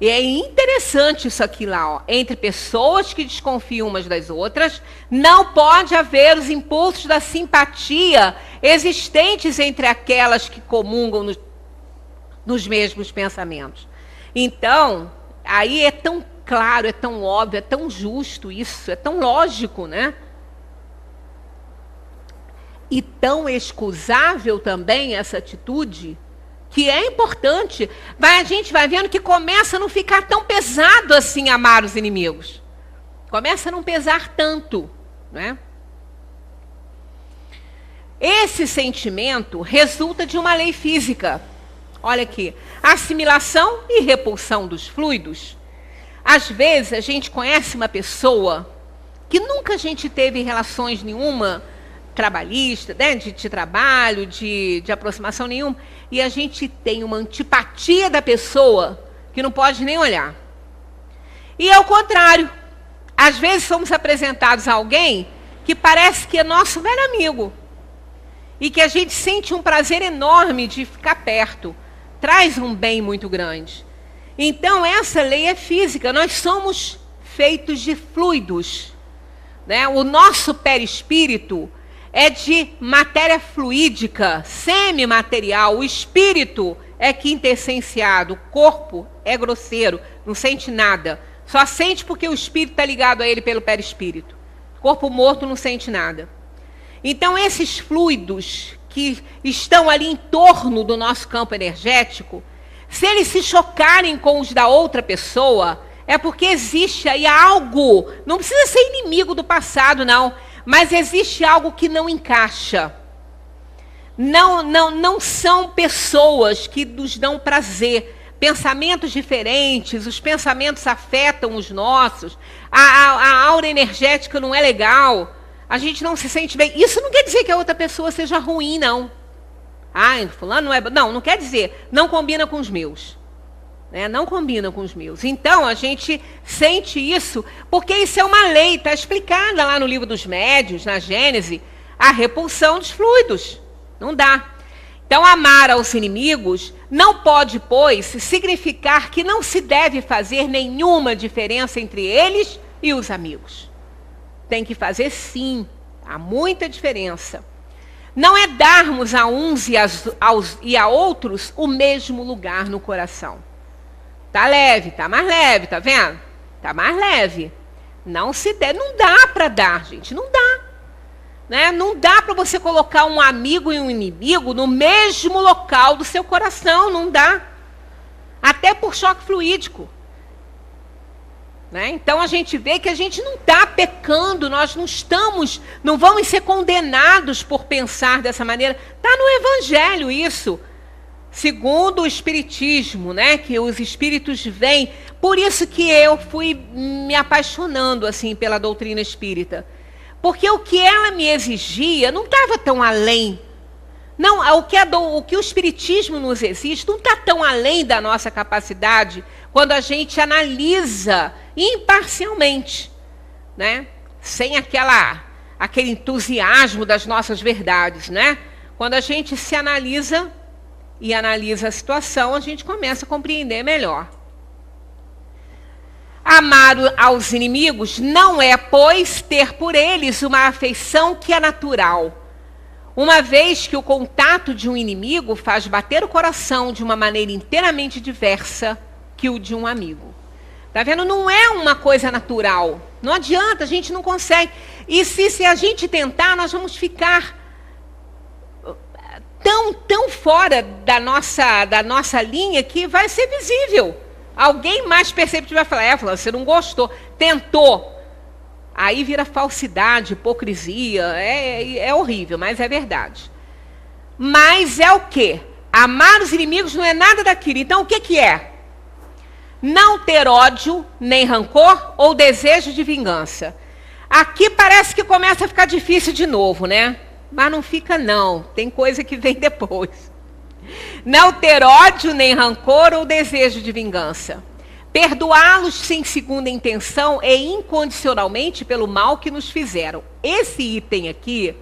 E é interessante isso aqui lá, ó. Entre pessoas que desconfiam umas das outras, não pode haver os impulsos da simpatia existentes entre aquelas que comungam nos mesmos pensamentos. Então, aí é tão claro, é tão óbvio, é tão justo isso, é tão lógico, né? E tão excusável também essa atitude, que é importante. A gente vai vendo que começa a não ficar tão pesado assim amar os inimigos. Começa a não pesar tanto, né? Esse sentimento resulta de uma lei física. Olha aqui, assimilação e repulsão dos fluidos. Às vezes a gente conhece uma pessoa que nunca a gente teve relações nenhuma trabalhista, né, de trabalho, de aproximação nenhuma, e a gente tem uma antipatia da pessoa que não pode nem olhar. E ao contrário, às vezes somos apresentados a alguém que parece que é nosso velho amigo e que a gente sente um prazer enorme de ficar perto. Traz um bem muito grande. Então, essa lei é física. Nós somos feitos de fluidos, né? O nosso perispírito é de matéria fluídica, semimaterial. O espírito é quintessenciado. O corpo é grosseiro, não sente nada. Só sente porque o espírito está ligado a ele pelo perispírito. Corpo morto não sente nada. Então, esses fluidos que estão ali em torno do nosso campo energético, se eles se chocarem com os da outra pessoa, é porque existe aí algo, não precisa ser inimigo do passado, não, mas existe algo que não encaixa. Não são pessoas que nos dão prazer. Pensamentos diferentes, os pensamentos afetam os nossos, a aura energética não é legal, a gente não se sente bem. Isso não quer dizer que a outra pessoa seja ruim, não. Ah, fulano não é bom. Não quer dizer, não combina com os meus. Né? Não combina com os meus. Então, a gente sente isso, porque isso é uma lei, está explicada lá no livro dos Médiuns, na Gênese, a repulsão dos fluidos. Não dá. Então, amar aos inimigos não pode, pois, significar que não se deve fazer nenhuma diferença entre eles e os amigos. Tem que fazer sim, há muita diferença. Não é darmos a uns e a outros o mesmo lugar no coração. Tá leve, tá mais leve, tá vendo? Tá mais leve. Não dá para dar, gente, não dá. Né? Não dá para você colocar um amigo e um inimigo no mesmo local do seu coração, não dá. Até por choque fluídico. Né? Então a gente vê que a gente não está pecando, nós não vamos ser condenados por pensar dessa maneira. Está no Evangelho isso. Segundo o Espiritismo, né, que os Espíritos vêm. Por isso que eu fui me apaixonando assim pela doutrina espírita. Porque o que ela me exigia não estava tão além. Não, o que o Espiritismo nos exige não está tão além da nossa capacidade quando a gente analisa imparcialmente, né? Sem aquele entusiasmo das nossas verdades, né? Quando a gente se analisa e analisa a situação, a gente começa a compreender melhor. Amar aos inimigos não é, pois, ter por eles uma afeição que é natural, uma vez que o contato de um inimigo faz bater o coração de uma maneira inteiramente diversa que o de um amigo. Tá vendo? Não é uma coisa natural. Não adianta, a gente não consegue. E se a gente tentar, nós vamos ficar tão fora da nossa linha que vai ser visível. Alguém mais perceptível vai falar, você não gostou, tentou. Aí vira falsidade, hipocrisia, é horrível, mas é verdade. Mas é o quê? Amar os inimigos não é nada daquilo. Então o que é? Não ter ódio, nem rancor ou desejo de vingança. Aqui parece que começa a ficar difícil de novo, né? Mas não fica não, tem coisa que vem depois. Não ter ódio, nem rancor ou desejo de vingança. Perdoá-los sem segunda intenção e incondicionalmente pelo mal que nos fizeram. Esse item aqui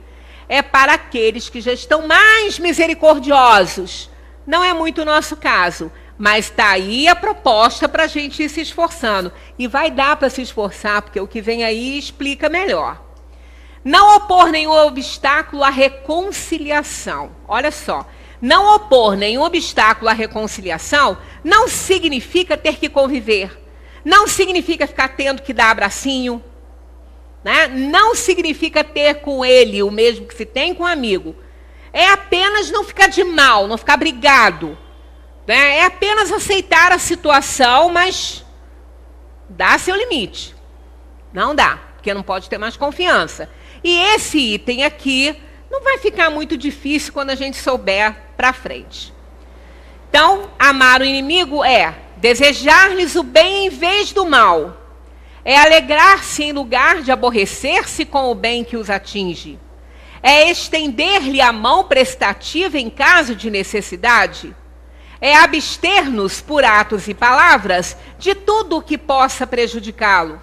é para aqueles que já estão mais misericordiosos. Não é muito o nosso caso, mas está aí a proposta para a gente ir se esforçando. E vai dar para se esforçar, porque o que vem aí explica melhor. Não opor nenhum obstáculo à reconciliação. Olha só. Não opor nenhum obstáculo à reconciliação não significa ter que conviver. Não significa ficar tendo que dar abracinho. Né? Não significa ter com ele o mesmo que se tem com um amigo. É apenas não ficar de mal, não ficar brigado. Né? É apenas aceitar a situação, mas dá seu limite. Não dá, porque não pode ter mais confiança. E esse item aqui não vai ficar muito difícil quando a gente souber para frente. Então, amar o inimigo é desejar-lhes o bem em vez do mal. É alegrar-se em lugar de aborrecer-se com o bem que os atinge. É estender-lhe a mão prestativa em caso de necessidade. É abster-nos por atos e palavras de tudo o que possa prejudicá-lo.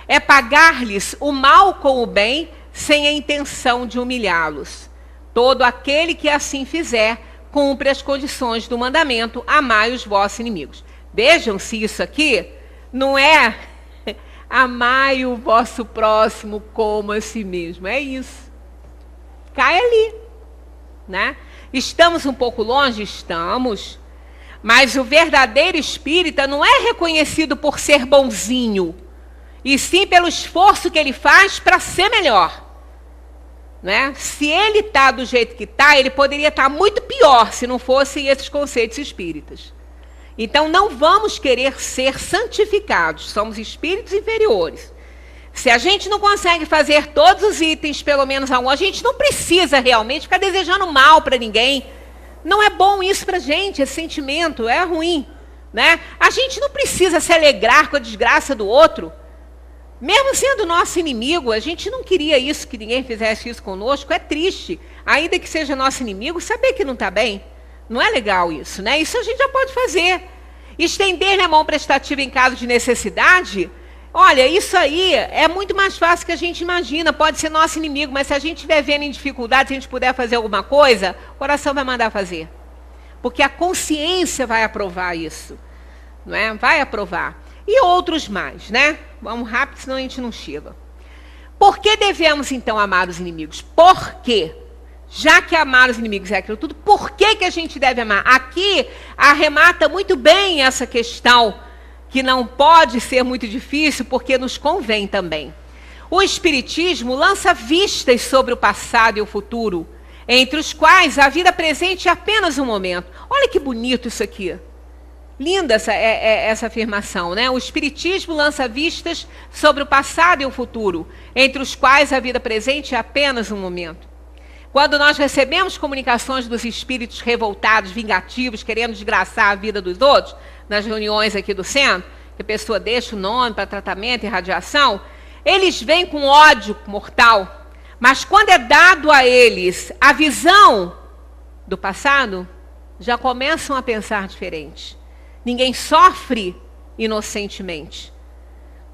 É pagar-lhes o mal com o bem sem a intenção de humilhá-los. Todo aquele que assim fizer, cumpre as condições do mandamento, amai os vossos inimigos. Vejam se isso aqui não é amai o vosso próximo como a si mesmo. É isso. Cai ali. Né? Estamos um pouco longe? Estamos. Mas o verdadeiro espírita não é reconhecido por ser bonzinho, e sim pelo esforço que ele faz para ser melhor. Né? Se ele está do jeito que está, ele poderia estar muito pior se não fossem esses conceitos espíritas. Então não vamos querer ser santificados, somos espíritos inferiores. Se a gente não consegue fazer todos os itens, pelo menos a um, a gente não precisa realmente ficar desejando mal para ninguém. Não é bom isso para a gente, esse sentimento é ruim. Né? A gente não precisa se alegrar com a desgraça do outro. Mesmo sendo nosso inimigo, a gente não queria isso, que ninguém fizesse isso conosco. É triste, ainda que seja nosso inimigo, saber que não está bem. Não é legal isso, né? Isso a gente já pode fazer. Estender a mão prestativa em caso de necessidade, olha, isso aí é muito mais fácil que a gente imagina. Pode ser nosso inimigo, mas se a gente estiver vendo em dificuldade, se a gente puder fazer alguma coisa, o coração vai mandar fazer. Porque a consciência vai aprovar isso, não é? Vai aprovar. E outros mais, né? Vamos rápido, senão a gente não chega. Por que devemos, então, amar os inimigos? Por quê? Já que amar os inimigos é aquilo tudo, por que a gente deve amar? Aqui arremata muito bem essa questão, que não pode ser muito difícil, porque nos convém também. O Espiritismo lança vistas sobre o passado e o futuro, entre os quais a vida presente é apenas um momento. Olha que bonito isso aqui. Linda essa afirmação, né? O Espiritismo lança vistas sobre o passado e o futuro, entre os quais a vida presente é apenas um momento. Quando nós recebemos comunicações dos espíritos revoltados, vingativos, querendo desgraçar a vida dos outros, nas reuniões aqui do centro, que a pessoa deixa o nome para tratamento e radiação, eles vêm com ódio mortal. Mas quando é dado a eles a visão do passado, já começam a pensar diferente. Ninguém sofre inocentemente.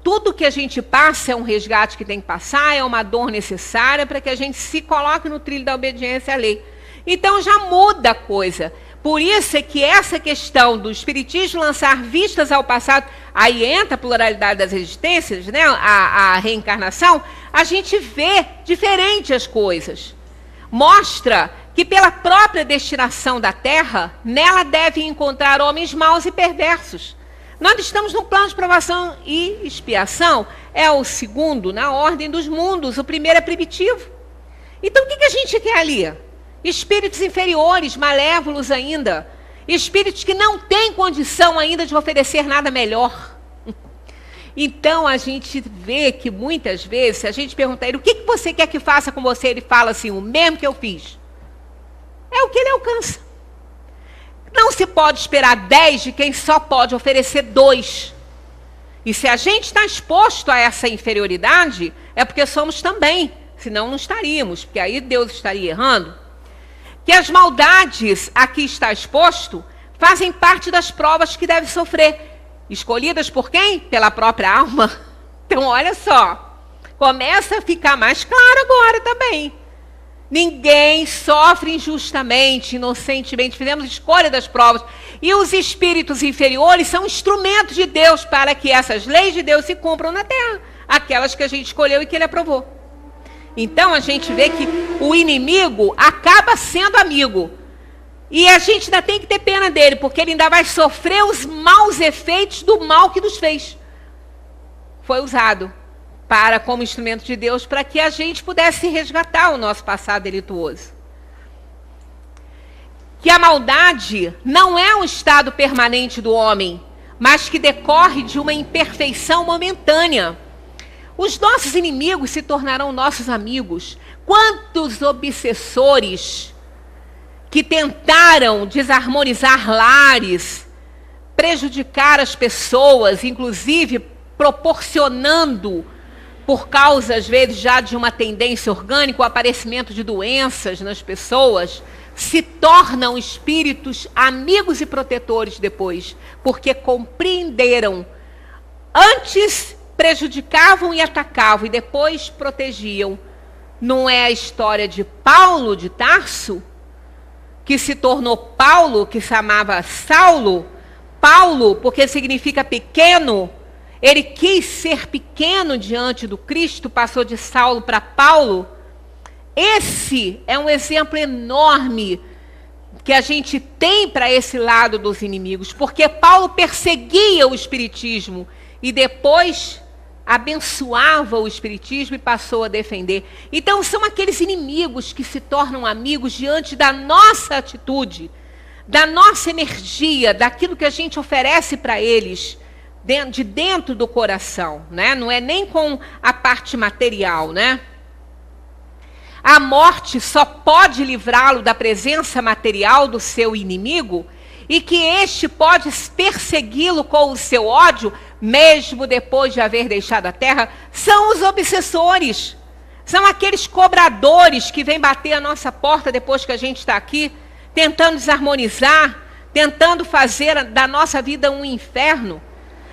Tudo que a gente passa é um resgate que tem que passar, é uma dor necessária para que a gente se coloque no trilho da obediência à lei. Então já muda a coisa. Por isso é que essa questão do Espiritismo lançar vistas ao passado, aí entra a pluralidade das existências, né? a reencarnação, a gente vê diferente as coisas. Mostra que pela própria destinação da Terra, nela devem encontrar homens maus e perversos. Nós estamos no plano de provação e expiação, é o segundo na ordem dos mundos, o primeiro é primitivo. Então o que a gente quer ali? Espíritos inferiores, malévolos ainda, espíritos que não têm condição ainda de oferecer nada melhor. Então a gente vê que muitas vezes, se a gente perguntar a ele, o que você quer que faça com você? Ele fala assim, o mesmo que eu fiz. É o que ele alcança. Não se pode esperar 10 de quem só pode oferecer 2. E se a gente está exposto a essa inferioridade, é porque somos também. Senão não estaríamos, porque aí Deus estaria errando. Que as maldades a que está exposto fazem parte das provas que deve sofrer. Escolhidas por quem? Pela própria alma. Então, olha só. Começa a ficar mais claro agora também. Ninguém sofre injustamente, inocentemente. Fizemos escolha das provas. E os espíritos inferiores são instrumentos de Deus para que essas leis de Deus se cumpram na Terra. Aquelas que a gente escolheu e que Ele aprovou. Então a gente vê que o inimigo acaba sendo amigo. E a gente ainda tem que ter pena dele, porque ele ainda vai sofrer os maus efeitos do mal que nos fez. Foi usado como instrumento de Deus para que a gente pudesse resgatar o nosso passado delituoso. Que a maldade não é um estado permanente do homem, mas que decorre de uma imperfeição momentânea. Os nossos inimigos se tornarão nossos amigos. Quantos obsessores que tentaram desarmonizar lares, prejudicar as pessoas, inclusive proporcionando, por causa, às vezes, já de uma tendência orgânica, o aparecimento de doenças nas pessoas, se tornam espíritos amigos e protetores depois, porque compreenderam. Antes prejudicavam e atacavam, e depois protegiam. Não é a história de Paulo de Tarso, que se tornou Paulo, que se chamava Saulo? Paulo, porque significa pequeno. Ele quis ser pequeno diante do Cristo, passou de Saulo para Paulo. Esse é um exemplo enorme que a gente tem para esse lado dos inimigos, porque Paulo perseguia o espiritismo e depois abençoava o espiritismo e passou a defender. Então são aqueles inimigos que se tornam amigos diante da nossa atitude, da nossa energia, daquilo que a gente oferece para eles, de dentro do coração, né? Não é nem com a parte material, né? A morte só pode livrá-lo da presença material do seu inimigo e que este pode persegui-lo com o seu ódio, mesmo depois de haver deixado a terra, são os obsessores. São aqueles cobradores que vêm bater a nossa porta depois que a gente está aqui, tentando desarmonizar, tentando fazer da nossa vida um inferno.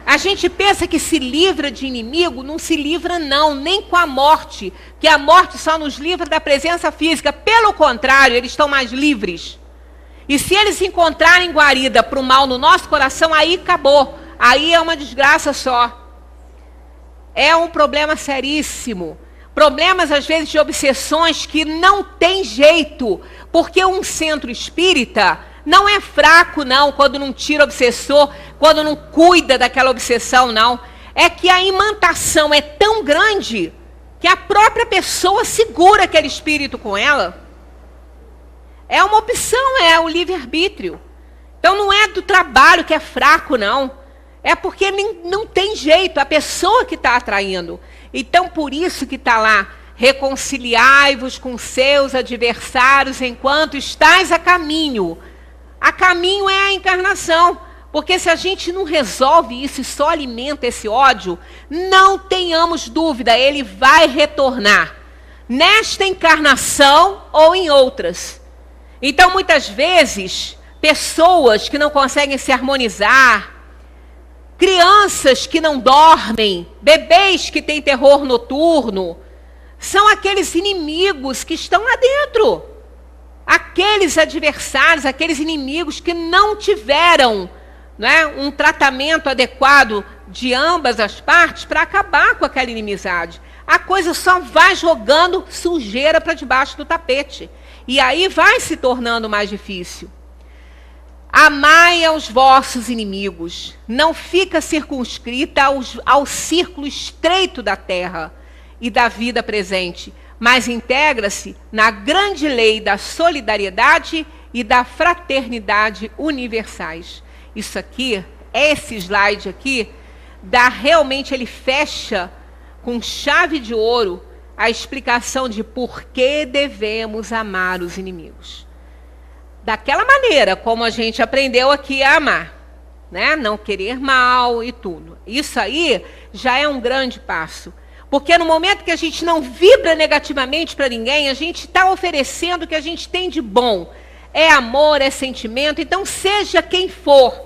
A gente pensa que se livra de inimigo, não se livra não, nem com a morte, que a morte só nos livra da presença física. Pelo contrário, eles estão mais livres. E se eles encontrarem guarida para o mal no nosso coração, aí acabou. Aí é uma desgraça só. É um problema seríssimo. Problemas, às vezes, de obsessões que não tem jeito. Porque um centro espírita não é fraco, não, quando não tira o obsessor, quando não cuida daquela obsessão, não. É que a imantação é tão grande que a própria pessoa segura aquele espírito com ela. É uma opção, é o livre-arbítrio. Então não é do trabalho que é fraco, não. É porque não tem jeito, a pessoa que está atraindo. Então por isso que está lá, reconciliai-vos com seus adversários enquanto estáis a caminho. A caminho é a encarnação. Porque se a gente não resolve isso e só alimenta esse ódio, não tenhamos dúvida, ele vai retornar. Nesta encarnação ou em outras. Então muitas vezes, pessoas que não conseguem se harmonizar, crianças que não dormem, bebês que têm terror noturno, são aqueles inimigos que estão lá dentro. Aqueles adversários, aqueles inimigos que não tiveram, né, um tratamento adequado de ambas as partes para acabar com aquela inimizade. A coisa só vai jogando sujeira para debaixo do tapete. E aí vai se tornando mais difícil. Amai aos vossos inimigos, não fica circunscrita ao círculo estreito da terra e da vida presente, mas integra-se na grande lei da solidariedade e da fraternidade universais. Isso aqui, esse slide aqui, realmente ele fecha com chave de ouro a explicação de por que devemos amar os inimigos. Daquela maneira, como a gente aprendeu aqui a amar, né? Não querer mal e tudo. Isso aí já é um grande passo. Porque no momento que a gente não vibra negativamente para ninguém, a gente está oferecendo o que a gente tem de bom. É amor, é sentimento. Então, seja quem for,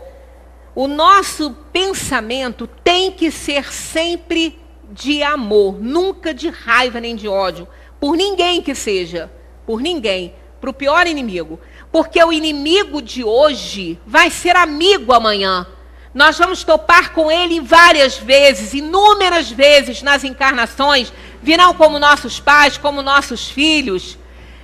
o nosso pensamento tem que ser sempre de amor, nunca de raiva nem de ódio. Por ninguém que seja, por ninguém, para o pior inimigo. Porque o inimigo de hoje vai ser amigo amanhã. Nós vamos topar com ele várias vezes, inúmeras vezes nas encarnações. Virão como nossos pais, como nossos filhos.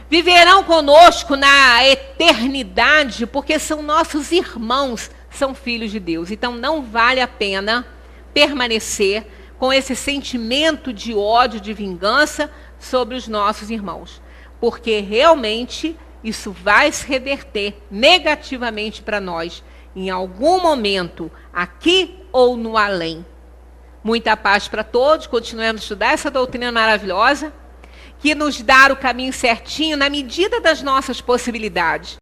Viverão conosco na eternidade, porque são nossos irmãos, são filhos de Deus. Então não vale a pena permanecer com esse sentimento de ódio, de vingança sobre os nossos irmãos. Porque realmente isso vai se reverter negativamente para nós, em algum momento, aqui ou no além. Muita paz para todos, continuemos a estudar essa doutrina maravilhosa, que nos dá o caminho certinho na medida das nossas possibilidades.